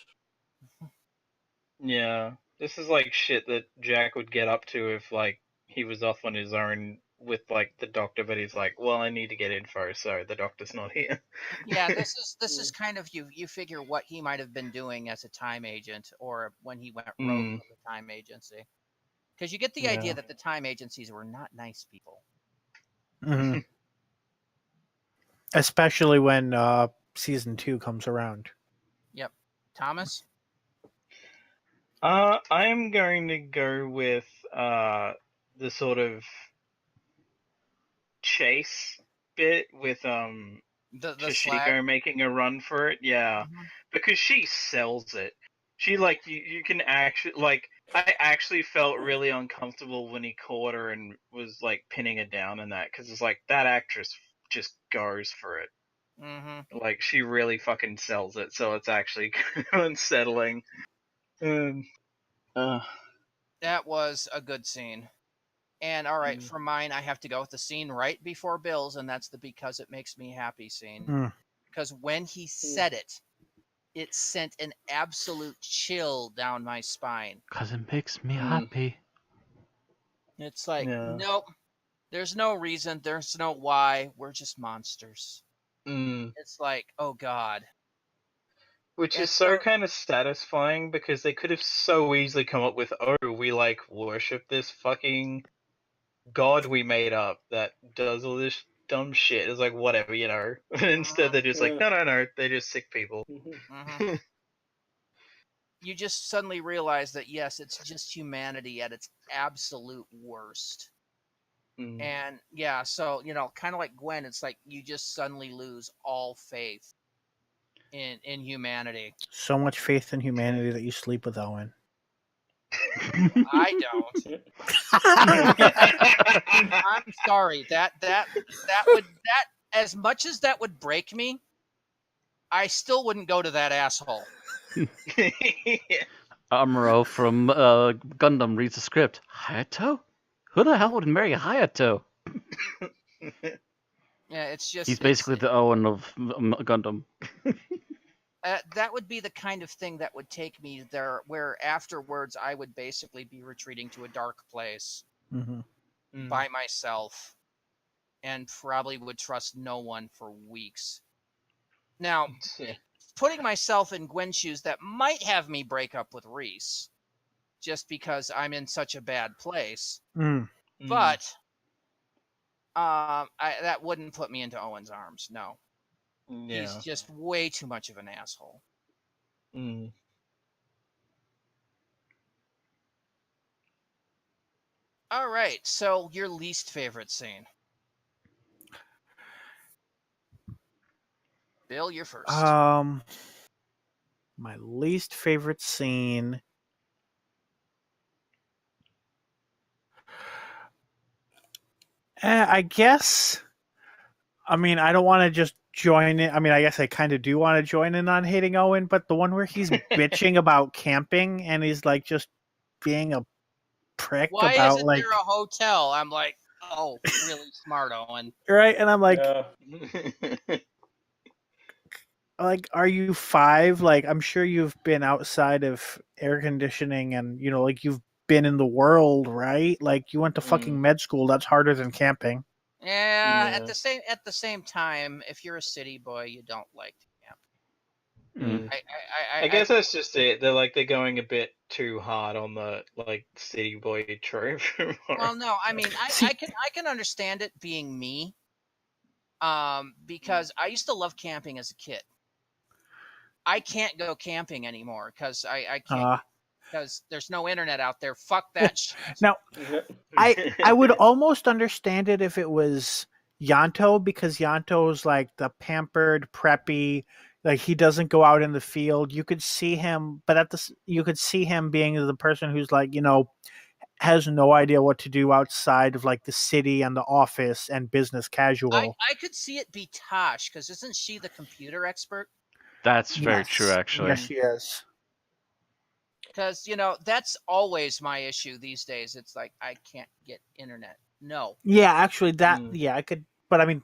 Yeah, this is like shit that Jack would get up to if like he was off on his own with like the doctor, but he's like, well, I need to get info, so the doctor's not here. Yeah, this is kind of you figure what he might have been doing as a time agent or when he went rogue with the time agency. Because you get the idea that the time agencies were not nice people. Mm-hmm. Especially when season 2 comes around. Yep. Thomas? I'm going to go with the sort of chase bit with the Toshiko making a run for it, because she sells it. She like you can actually like I actually felt really uncomfortable when he caught her and was like pinning her down in that, because it's like that actress just goes for it. Mm-hmm. Like she really fucking sells it, so it's actually unsettling. Uh, That was a good scene. And all right, for mine, I have to go with the scene right before Bill's, and that's the "because it makes me happy" scene. Mm. Because when he said it, it sent an absolute chill down my spine. Because it makes me happy. It's like, Yeah. nope, there's no reason, there's no why, we're just monsters. It's like, oh god. Which is It's so so- kind of satisfying, because they could have so easily come up with, oh, we like worship this fucking god we made up that does all this dumb shit. It's like, whatever, you know. Instead, they're just like, no, they're just sick people. Mhm. You just suddenly realize that, yes, it's just humanity at its absolute worst. And yeah, so, kind of like Gwen, it's like you just suddenly lose all faith in humanity. So much faith in humanity that you sleep with Owen. I don't. I'm sorry. That as much as that would break me, I still wouldn't go to that asshole. Amuro from Gundam reads the script. Hayato? Who the hell would marry Hayato? Yeah, it's just He's basically the Owen of Gundam. that would be the kind of thing that would take me there, where afterwards I would basically be retreating to a dark place by myself, and probably would trust no one for weeks. Now, putting myself in Gwen's shoes, that might have me break up with Reese, just because I'm in such a bad place. But that wouldn't put me into Owen's arms. No. He's just way too much of an asshole. All right, so your least favorite scene. Bill, you're first. My least favorite scene. I guess. I mean, I don't want to just join in. I mean, I guess I kind of do want to join in on hating Owen, but the one where he's bitching about camping and he's like just being a prick Why about isn't there a hotel? I'm like, oh, really smart, Owen. Right, and I'm like, like, are you 5? Like, I'm sure you've been outside of air conditioning and, like you've been in the world, right? Like, you went to fucking med school. That's harder than camping. Yeah, at the same time, if you're a city boy, you don't like to camp. I guess that's just it. They're going a bit too hard on the city boy trope. Well, no, I mean, I can understand it being me, because I used to love camping as a kid. I can't go camping anymore because I can't, because there's no internet out there. Fuck that shit. Now, I would almost understand it if it was Yanto, because Yanto's like the pampered, preppy, like he doesn't go out in the field. You could see him, but you could see him being the person who's like, has no idea what to do outside of like the city and the office and business casual. I could see it be Tosh, because isn't she the computer expert? That's very true, actually. Yes, she is. Because, that's always my issue these days. It's like, I can't get internet. No. Yeah, actually, I could, but I mean,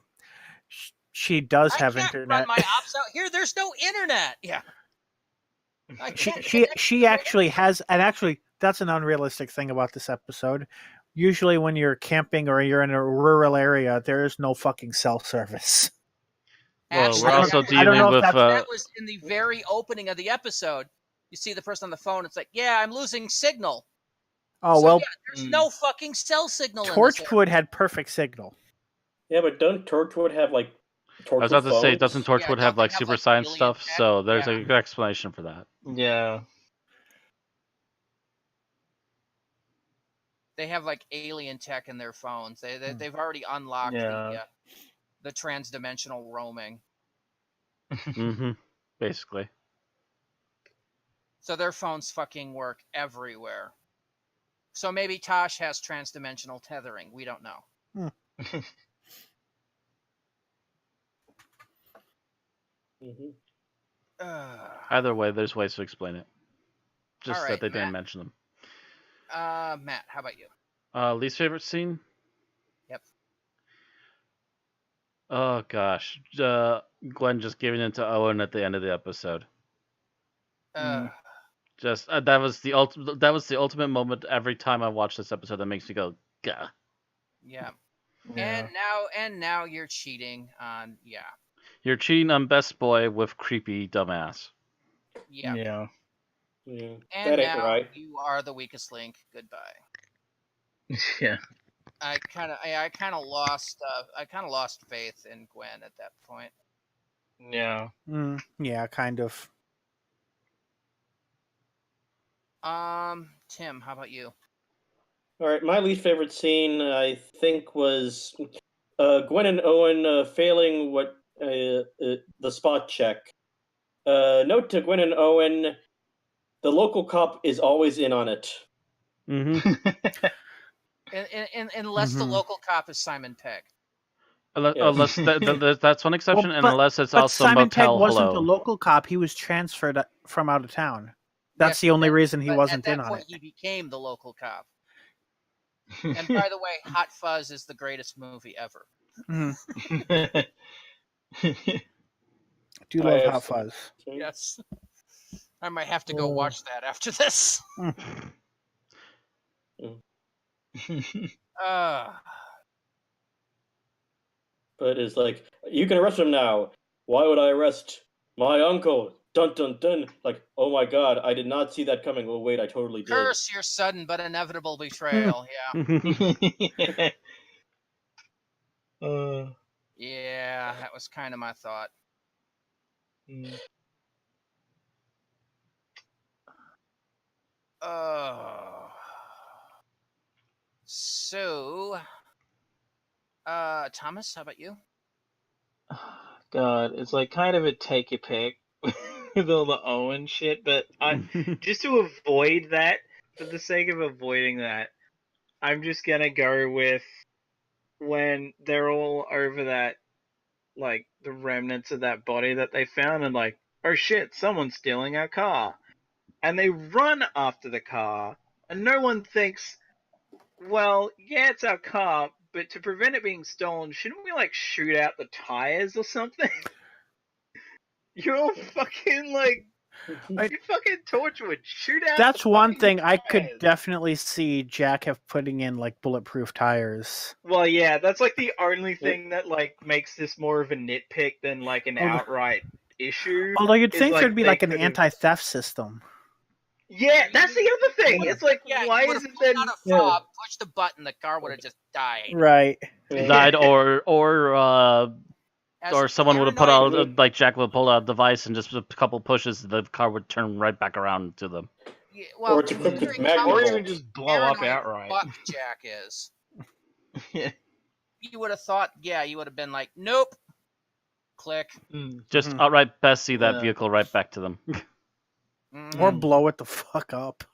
she does have internet. Run my ops out here. There's no internet. Yeah. She actually has, and actually, that's an unrealistic thing about this episode. Usually, when you're camping or you're in a rural area, there is no fucking cell service. Well, we're also dealing with. That was in the very opening of the episode. You see the person on the phone. It's like, yeah, I'm losing signal. Oh, well. Yeah, there's no fucking cell signal. Torchwood had perfect signal. Yeah, but don't Torchwood have like Torchwood I was about to phones? say, doesn't Torchwood have like super science stuff? tech? So there's a good explanation for that. Yeah. They have like alien tech in their phones. They've already unlocked the transdimensional roaming. Basically. So their phones fucking work everywhere. So maybe Tosh has transdimensional tethering. We don't know. Mm-hmm. Either way, there's ways to explain it. Just All that right, they didn't Matt. mention them. Matt, how about you? Least favorite scene? Yep. Oh gosh, Gwen just giving in to Owen at the end of the episode. Just that was the ultimate moment every time I watch this episode that makes me go, gah. Yeah. Yeah. And now you're cheating on You're cheating on best boy with creepy dumbass. Yeah. Yeah. Yeah. And That ain't now right. you are the weakest link. Goodbye. Yeah. I kind of lost faith in Gwen at that point. Yeah. Yeah, kind of. Tim, how about you? All right, my least favorite scene, I think, was Gwen and Owen failing the spot check. Note to Gwen and Owen: the local cop is always in on it. Mm-hmm. Unless the local cop is Simon Pegg. Unless that's one exception, and but- unless it's But also Simon Pegg Motel wasn't Hello. the local cop. He was transferred from out of town. That's Yes, the only but reason he but wasn't at in that on point, it. he became the local cop. And by the way, Hot Fuzz is the greatest movie ever. Do I love have Hot some- Fuzz. Yes. I might have to go watch that after this. But it's like, you can arrest him now. Why would I arrest my uncle? Dun dun dun. Like, oh my god, I did not see that coming. Oh wait, I totally did. Curse your sudden but inevitable betrayal. Yeah. Yeah, that was kind of my thought. So, Thomas, how about you? God, it's like kind of a take your pick with all the Owen shit, but just to avoid that, for the sake of avoiding that, I'm just gonna go with when they're all over that, like, the remnants of that body that they found, and like, oh shit, someone's stealing our car. And they run after the car, and no one thinks, well, yeah, it's our car, but to prevent it being stolen, shouldn't we, like, shoot out the tires or something? You're all fucking, like, you fucking Torchwood, shoot out That's the one fucking thing I could tires. definitely see Jack have putting in, like, bulletproof tires. Well, yeah, that's, like, the only thing that, like, makes this more of a nitpick than, like, an outright issue. Although you'd is, think like, there'd be, they like, an could've- anti-theft system. Yeah, that's the other thing. It's like, Yeah, why you would've isn't pulled there... out a fob, pushed the button, the car would have just died. Right. Died, or As someone would have put out, paranoid- like Jack would have pulled out a device and just a couple pushes, the car would turn right back around to them. Yeah, well, Or it's equipped with considering how magnet Or bolts. even just blow up paranoid outright. fuck Jack is. Yeah. You would have thought, yeah, you would have been like, nope. Click. Just outright Bessie that Yeah. vehicle right back to them. Or blow it the fuck up.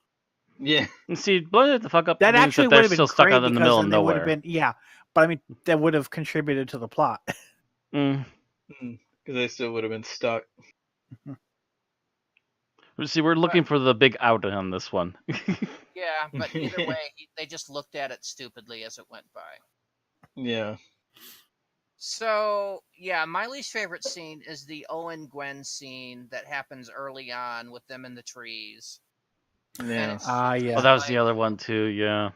Yeah. See, blowing it the fuck up That means actually that they're would have been still stuck great out in the because middle of then they would have nowhere. been, but I mean, that would have contributed to the plot. Mm. Because they still would have been stuck. See, we're looking for the big out on this one. Yeah, but either way, they just looked at it stupidly as it went by. Yeah. So, yeah, my least favorite scene is the Owen Gwen scene that happens early on with them in the trees. Yeah. Yeah. Oh, that was the other one too. Yeah.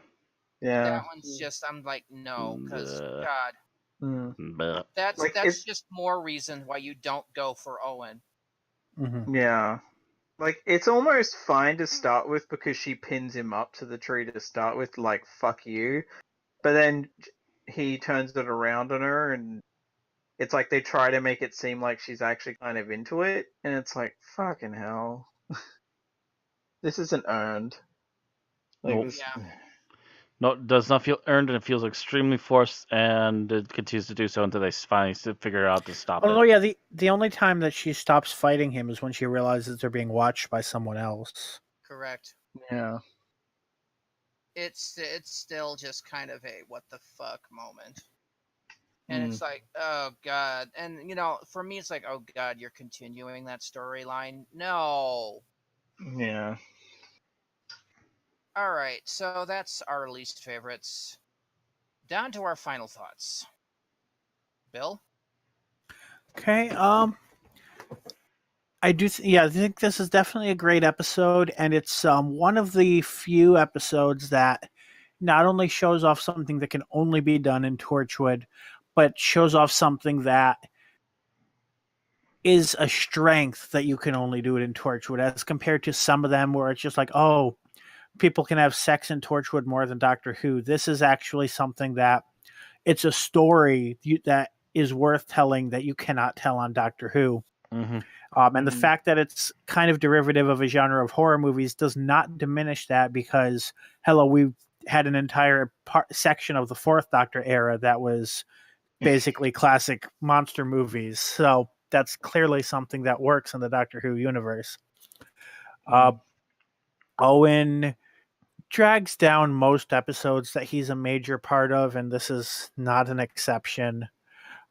Yeah. That one's just, I'm like, no, because, God, Bleh. that's Like, that's just more reason why you don't go for Owen. Yeah. Like, it's almost fine to start with because she pins him up to the tree to start with, like, fuck you. But then he turns it around on her, and it's like they try to make it seem like she's actually kind of into it, and it's like, fucking hell. This isn't earned. Like, Nope. this... Yeah. No, it does not feel earned, and it feels extremely forced, and it continues to do so until they finally figure out to stop Although, it. yeah, the only time that she stops fighting him is when she realizes they're being watched by someone else. Correct. Yeah. it's still just kind of a what the fuck moment. And it's like, oh god. And for me it's like, oh god, you're continuing that storyline. No. Yeah. All right, so that's our least favorites. Down to our final thoughts. Bill? Okay. I think this is definitely a great episode, and it's one of the few episodes that not only shows off something that can only be done in Torchwood, but shows off something that is a strength that you can only do it in Torchwood, as compared to some of them where it's just like, oh, people can have sex in Torchwood more than Doctor Who. This is actually something that it's a story that is worth telling that you cannot tell on Doctor Who. Mm-hmm. And the fact that it's kind of derivative of a genre of horror movies does not diminish that, because, hello, we had an entire section of the Fourth Doctor era that was basically classic monster movies. So that's clearly something that works in the Doctor Who universe. Owen drags down most episodes that he's a major part of, and this is not an exception.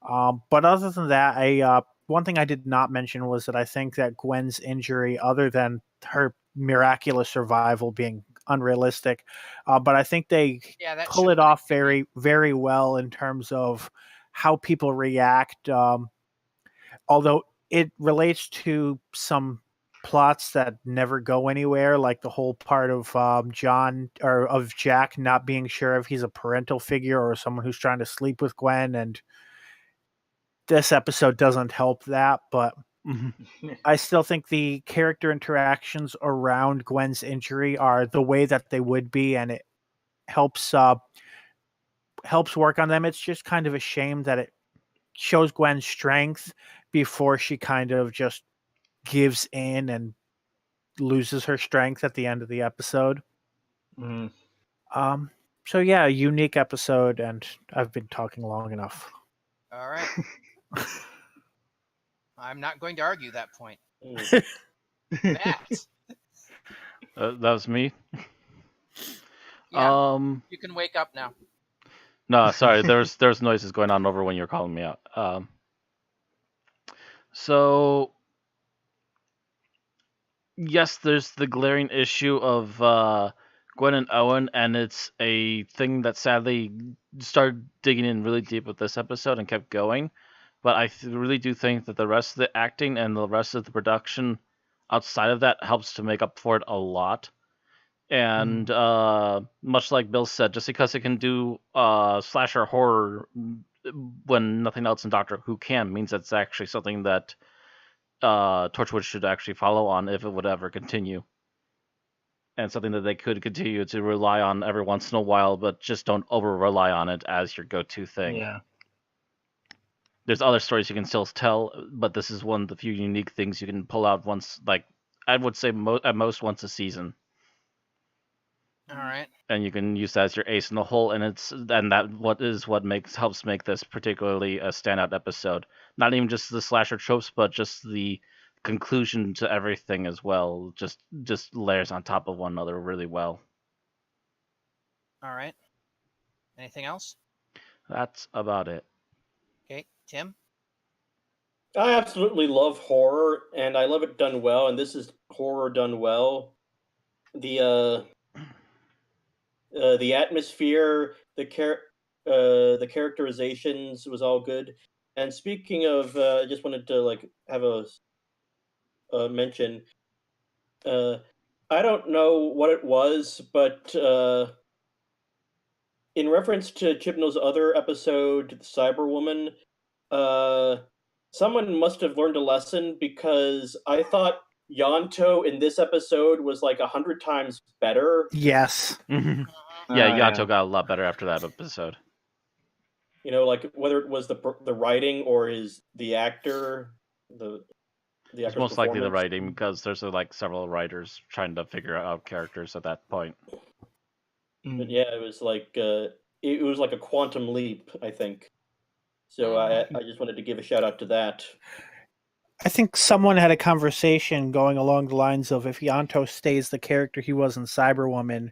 But other than that, one thing I did not mention was that I think that Gwen's injury, other than her miraculous survival being unrealistic, but I think they pull it off very, very well in terms of how people react. Although it relates to some plots that never go anywhere, like the whole part of of Jack not being sure if he's a parental figure or someone who's trying to sleep with Gwen, and this episode doesn't help that, but I still think the character interactions around Gwen's injury are the way that they would be, and it helps work on them. It's just kind of a shame that it shows Gwen's strength before she kind of just gives in and loses her strength at the end of the episode. So yeah, a unique episode, and I've been talking long enough. All right. I'm not going to argue that point. Matt. That was me. Yeah, you can wake up now. No, sorry. There's noises going on over when you're calling me out. So yes, there's the glaring issue of Gwen and Owen, and it's a thing that sadly started digging in really deep with this episode and kept going. But I really do think that the rest of the acting and the rest of the production outside of that helps to make up for it a lot. And much like Bill said, just because it can do slasher horror when nothing else in Doctor Who can, means that's actually something that Torchwood should actually follow on if it would ever continue. And something that they could continue to rely on every once in a while, but just don't over-rely on it as your go-to thing. Yeah. There's other stories you can still tell, but this is one of the few unique things you can pull out once, like, I would say at most once a season. All right. And you can use that as your ace in the hole, and that helps make this particularly a standout episode. Not even just the slasher tropes, but just the conclusion to everything as well. Just layers on top of one another really well. All right. Anything else? That's about it. Okay, Tim? I absolutely love horror, and I love it done well, and this is horror done well. The atmosphere, the characterizations was all good. And speaking of, I just wanted to have a mention. I don't know what it was, but in reference to Chibnall's other episode, Cyberwoman, someone must have learned a lesson, because I thought Yonto in this episode was 100 times better. Yes. Yeah, Yonto got a lot better after that episode. Whether it was the writing or the actor, the it's most likely the writing, because there's several writers trying to figure out characters at that point. But yeah, it was like a quantum leap, I think. So I just wanted to give a shout out to that. I think someone had a conversation going along the lines of, if Yonto stays the character he was in Cyberwoman,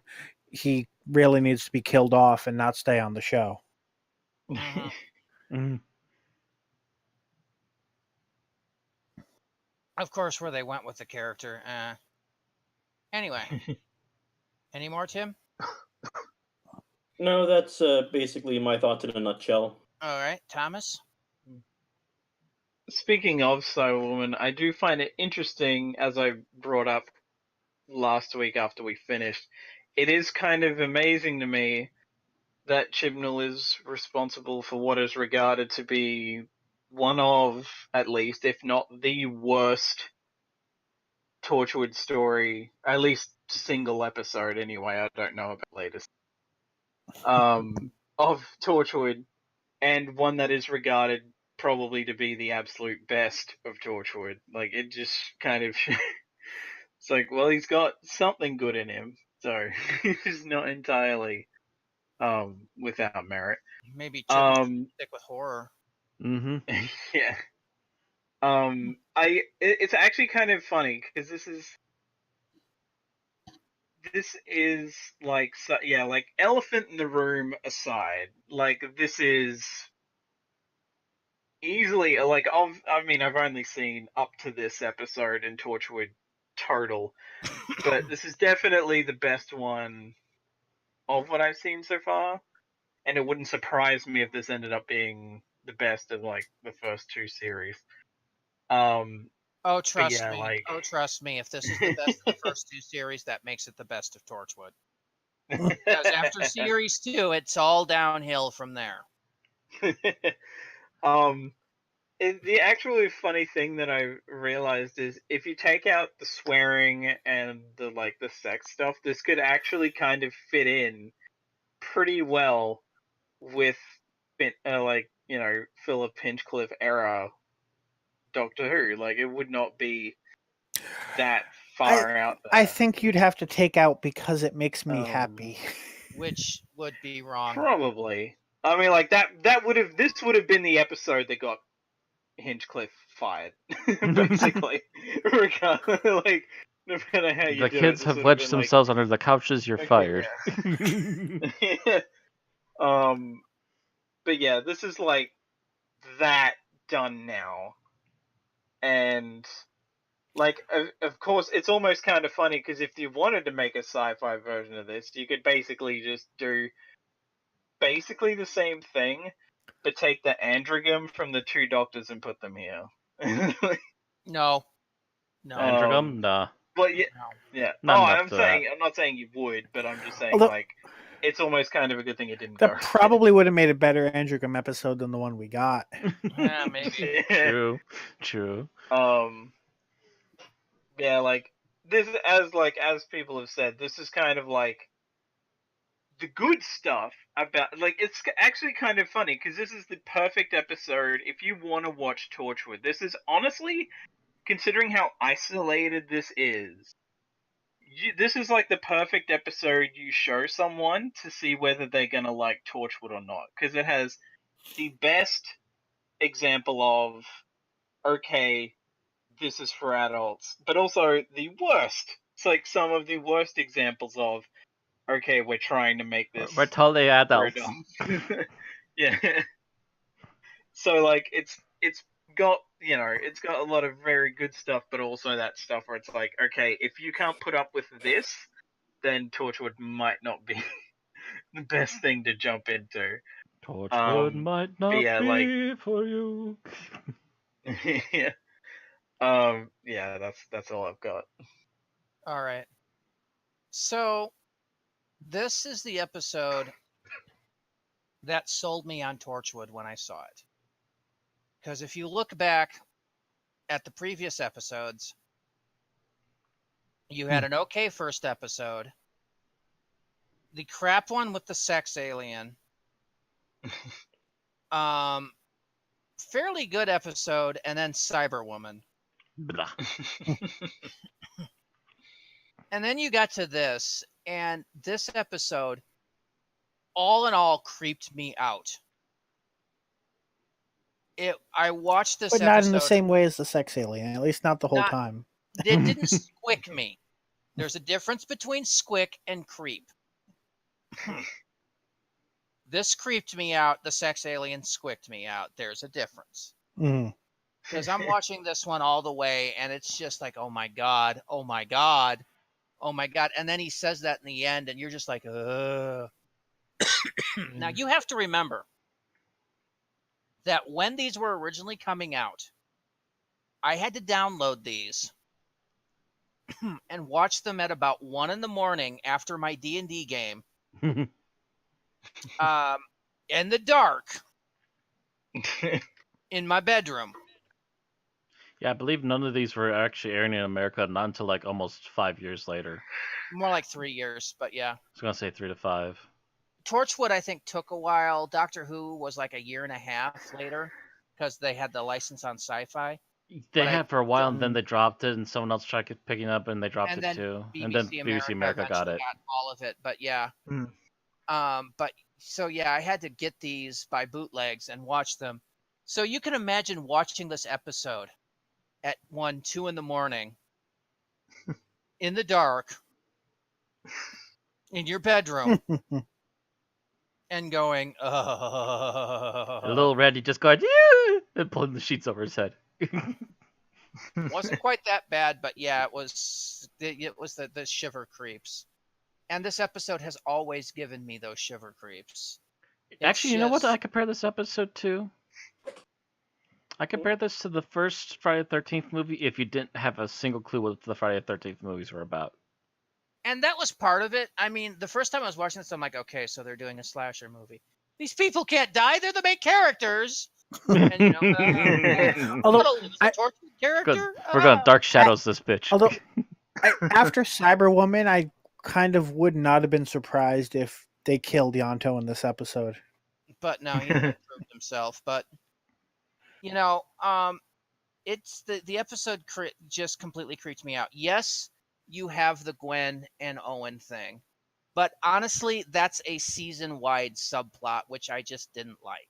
he really needs to be killed off and not stay on the show. Mhm. Of course, where they went with the character. Anyway, any more, Tim? No, that's basically my thoughts in a nutshell. All right, Thomas. Speaking of Cyberwoman, I do find it interesting, as I brought up last week after we finished. It is kind of amazing to me that Chibnall is responsible for what is regarded to be one of, at least, if not the worst Torchwood story, at least single episode anyway, I don't know about latest, of Torchwood, and one that is regarded probably to be the absolute best of Torchwood. Like, it just kind of, it's like, well, he's got something good in him, so he's not entirely without merit. Maybe Chibnall stick with horror. Mm-hmm. Yeah. It's actually kind of funny because this is like, so, yeah, like elephant in the room aside, like this is easily like I've only seen up to this episode in Torchwood total, but this is definitely the best one of what I've seen so far, and it wouldn't surprise me if this ended up being the best of like the first two series. Oh, trust yeah, me. like- Oh, trust me. If this is the best of the first two series, that makes it the best of Torchwood. Because after series 2, it's all downhill from there. The actually funny thing that I realized is if you take out the swearing and the sex stuff, this could actually kind of fit in pretty well with Philip Hinchcliffe era Doctor Who. Like, it would not be that far out there. I think you'd have to take out because it makes me happy. Which would be wrong. Probably. I mean, like this would have been the episode that got Hinchcliffe fired, basically. Regardless, like, no matter how you The do kids it, have wedged themselves under the couches. You're fired. Yeah. But yeah, this is like that done now, and like, of course, it's almost kind of funny because if you wanted to make a sci-fi version of this, you could basically just do basically the same thing, but take the androgam from the two doctors and put them here. No. Androgam? Nah. But yeah, No. yeah. Not enough I'm to saying, I'm not saying you would, but I'm just saying, Although- like, it's almost kind of a good thing it didn't That go. probably would have made a better Androgam episode than the one we got. Yeah, maybe. True. True. Yeah, like, this, as people have said, this is kind of like the good stuff about, like, it's actually kind of funny because this is the perfect episode if you want to watch Torchwood. This is honestly, considering how isolated this is, this is like the perfect episode you show someone to see whether they're gonna like Torchwood or not, because it has the best example of, okay, this is for adults, but also the worst. It's like some of the worst examples of, okay, we're trying to make this We're totally for adults. adults. Yeah. So, like, it's got, it's got a lot of very good stuff, but also that stuff where it's like, okay, if you can't put up with this, then Torchwood might not be the best thing to jump into. Torchwood might not yeah, be like- for you. Yeah. Yeah, that's all I've got. All right. So, this is the episode that sold me on Torchwood when I saw it. Because if you look back at the previous episodes, you had an okay first episode, the crap one with the sex alien, fairly good episode, and then Cyberwoman. Blah. And then you got to this, and this episode, all in all, creeped me out. I watched this But episode. not in the same way as the sex alien, at least not the whole Not- time. It didn't squick me. There's a difference between squick and creep. This creeped me out. The sex alien squicked me out. There's a difference. Mm. Because I'm watching this one all the way, and it's just like, oh my god, oh my god, oh my god. And then he says that in the end, and you're just like, ugh. Now, you have to remember that when these were originally coming out, I had to download these and watch them at about 1 a.m. after my D&D game, in the dark, in my bedroom. Yeah, I believe none of these were actually airing in America not until like almost 5 years later. More like 3 years, but yeah. I was gonna say 3 to 5. Torchwood, I think, took a while. Doctor Who was like a year and a half later because they had the license on Sci-Fi. They But had for a while, and then they dropped it, and someone else tried picking up, and they dropped and it then too. BBC And then BBC America got eventually it. got all of it. But yeah. Mm. But so yeah, I had to get these by bootlegs and watch them. So you can imagine watching this episode at 1, 2 in the morning in the dark in your bedroom and going, Little Randy just going, yeah, and pulling the sheets over his head. wasn't quite that bad, but yeah, it was the shiver creeps. And this episode has always given me those shiver creeps. Actually, you know what just- I compare this episode to? I compare this to the first Friday the 13th movie if you didn't have a single clue what the Friday the 13th movies were about. And that was part of it. I mean, the first time I was watching this, I'm like, okay, so they're doing a slasher movie. These people can't die. They're the main characters. And, you know, Although a tortured character. We're going to Dark Shadows this bitch. Although, after Cyberwoman, I kind of would not have been surprised if they killed Yonto in this episode. But no, he didn't prove himself. But you know, it's the episode just completely creeped me out. Yes, you have the Gwen and Owen thing, but honestly, that's a season-wide subplot which I just didn't like.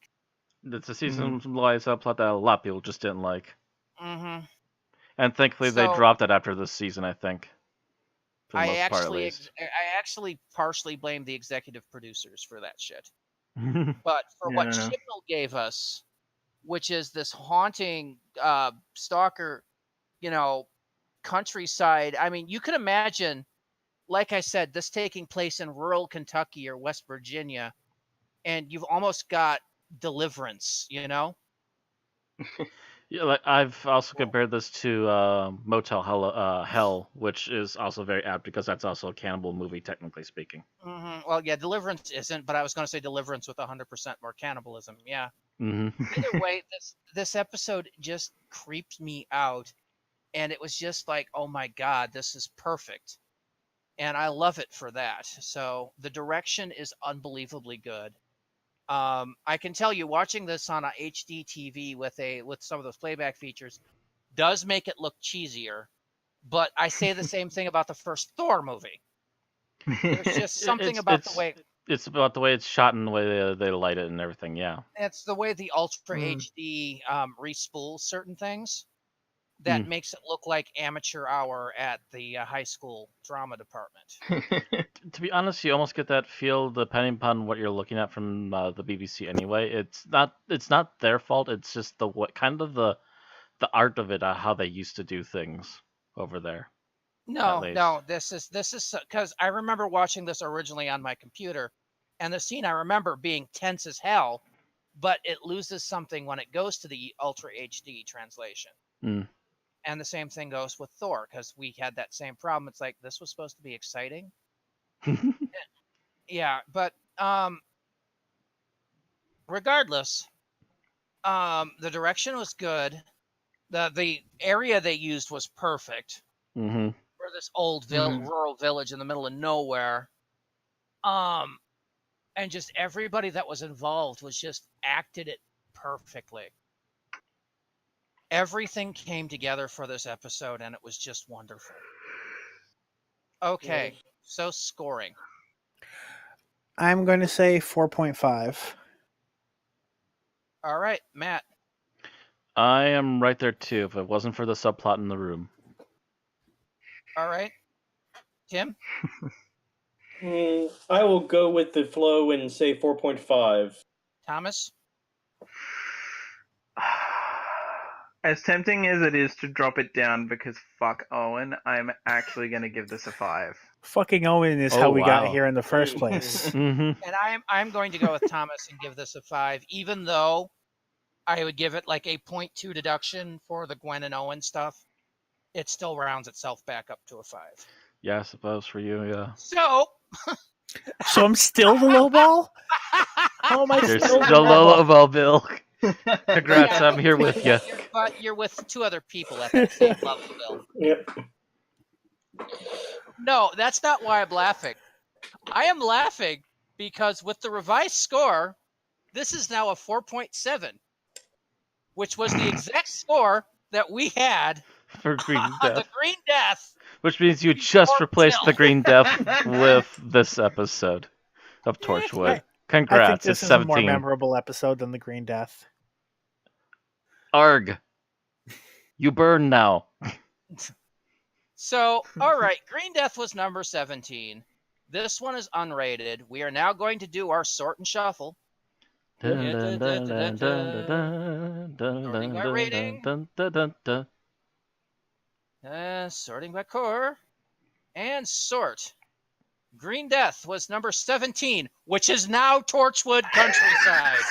It's a season-wide subplot that a lot of people just didn't like. Mm-hmm. And thankfully they dropped it after this season, I think. For the most part, at least. I actually partially blame the executive producers for that shit. But for what Chibnall gave us, which is this haunting stalker, you know, countryside. I mean, you could imagine, like I said, this taking place in rural Kentucky or West Virginia, and you've almost got Deliverance, you know? Yeah, like I've also compared this to Motel Hell, which is also very apt because that's also a cannibal movie, technically speaking. Mm-hmm. Well, yeah, Deliverance isn't, but I was going to say Deliverance with 100% more cannibalism. Yeah. Mm-hmm. Either way, this episode just creeped me out, and it was just like, oh my god, this is perfect, and I love it for that. So the direction is unbelievably good. I can tell you, watching this on a HD TV with some of those playback features does make it look cheesier. But I say the same thing about the first Thor movie. There's just something about the way it's about the way it's shot and the way they light it and everything. Yeah, it's the way the Ultra HD respools certain things that makes it look like amateur hour at the high school drama department. To be honest, you almost get that feel depending upon what you're looking at from the BBC. Anyway, it's not their fault. It's just the art of it, how they used to do things over there. No, this is because I remember watching this originally on my computer, and the scene I remember being tense as hell, but it loses something when it goes to the Ultra HD translation. And the same thing goes with Thor, because we had that same problem. It's like, this was supposed to be exciting. Yeah, but regardless, the direction was good. The area they used was perfect. Mm-hmm. For this old rural village in the middle of nowhere. And just everybody that was involved was just acted it perfectly. Everything came together for this episode, and it was just wonderful. Okay, so scoring. I'm going to say 4.5. All right, Matt. I am right there too. If it wasn't for the subplot in the room. All right, Tim. I will go with the flow and say 4.5. Thomas? As tempting as it is to drop it down because fuck Owen, I'm actually going to give this a 5. Fucking Owen is Oh, how we got wow. here in the first place. Mm-hmm. And I'm going to go with Thomas and give this a 5, even though I would give it like a 0.2 deduction for the Gwen and Owen stuff. It still rounds itself back up to a 5. Yeah, I suppose for you, yeah. So, So I'm still the low ball? How am I You're still still the low low ball? ball, Bill. Congrats, Yeah. I'm here with you. but you're with 2 other people at that same level, Bill. Yep. No, that's not why I'm laughing. I am laughing because with the revised score, this is now a 4.7, which was the exact score that we had For Green on the Death. Green Death. Which means you just Before replaced the Bill. Green Death with this episode of Torchwood. I think Congrats, this it's is a more 17. memorable episode than the Green Death. Arg. You burn now. So, all right, Green Death was number 17. This one is unrated. We are now going to do our sort and shuffle. Dun, dun, dun, dun, dun, dun, dun, Sorting by dun, rating. dun, dun, dun, dun, dun. Sorting by core. And sort. Green Death was number 17, which is now Torchwood Countryside.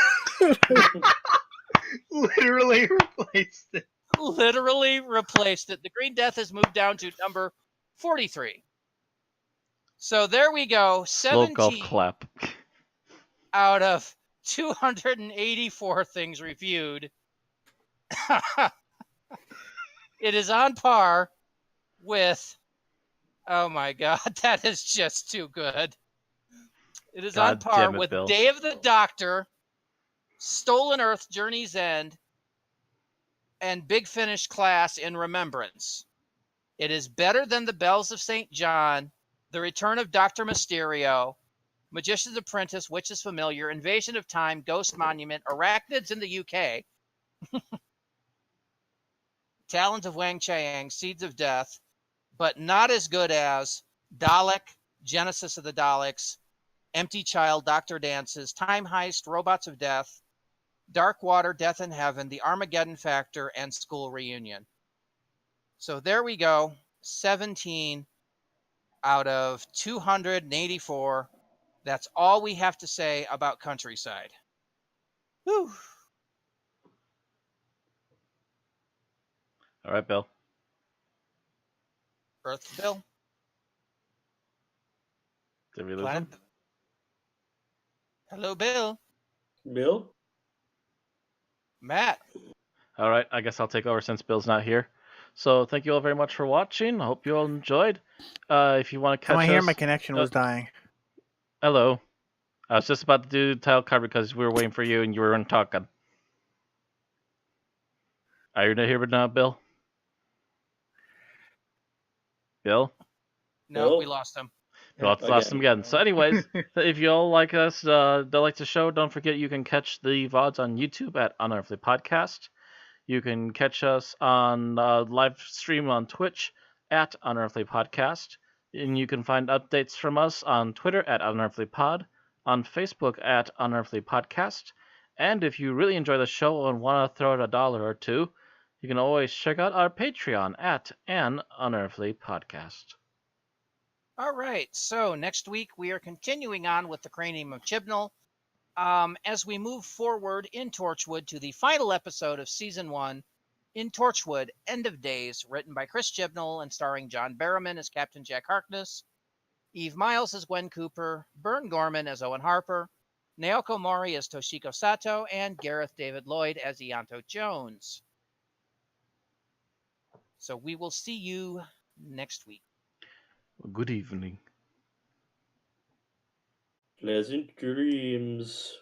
Literally replaced it. Literally replaced it. The Green Death has moved down to number 43. So there we go. Slow golf 17 clap. out of 284 things reviewed. It is on par with... Oh my god, that is just too good. It is on God par damn it, with Bill. Day of the Doctor, Stolen Earth, Journey's End, and Big Finish Class in Remembrance. It is better than The Bells of St. John, The Return of Dr. Mysterio, Magician's Apprentice, Witch's Familiar, Invasion of Time, Ghost Monument, Arachnids in the UK, Talons of Wang Chiang, Seeds of Death, but not as good as Dalek, Genesis of the Daleks, Empty Child, Dr. Dances, Time Heist, Robots of Death, Dark Water, Death in Heaven, The Armageddon Factor, and School Reunion. So there we go. 17 out of 284. That's all we have to say about Countryside. Whew. All right, Bill. Earth Bill. Did we lose him? Hello, Bill. Bill? Matt. All right, I guess I'll take over since Bill's not here. So thank you all very much for watching. I hope you all enjoyed. If you want to catch Am I here? us... My connection was dying. Hello. I was just about to do the title card because we were waiting for you and you weren't talking. Are you here now, Bill? Bill? No, Bill? we lost him. We lost him again. So anyways, if you all like us, don't like the show, don't forget you can catch the VODs on YouTube at Unearthly Podcast. You can catch us on live stream on Twitch at Unearthly Podcast. And you can find updates from us on Twitter at Unearthly Pod, on Facebook at Unearthly Podcast. And if you really enjoy the show and want to throw out $1 or $2, you can always check out our Patreon at An Unearthly Podcast. All right. So next week we are continuing on with the Cranium of Chibnall. As we move forward in Torchwood to the final episode of Season 1 in Torchwood, End of Days, written by Chris Chibnall and starring John Barrowman as Captain Jack Harkness, Eve Miles as Gwen Cooper, Bern Gorman as Owen Harper, Naoko Mori as Toshiko Sato, and Gareth David Lloyd as Ianto Jones. So we will see you next week. Good evening. Pleasant dreams.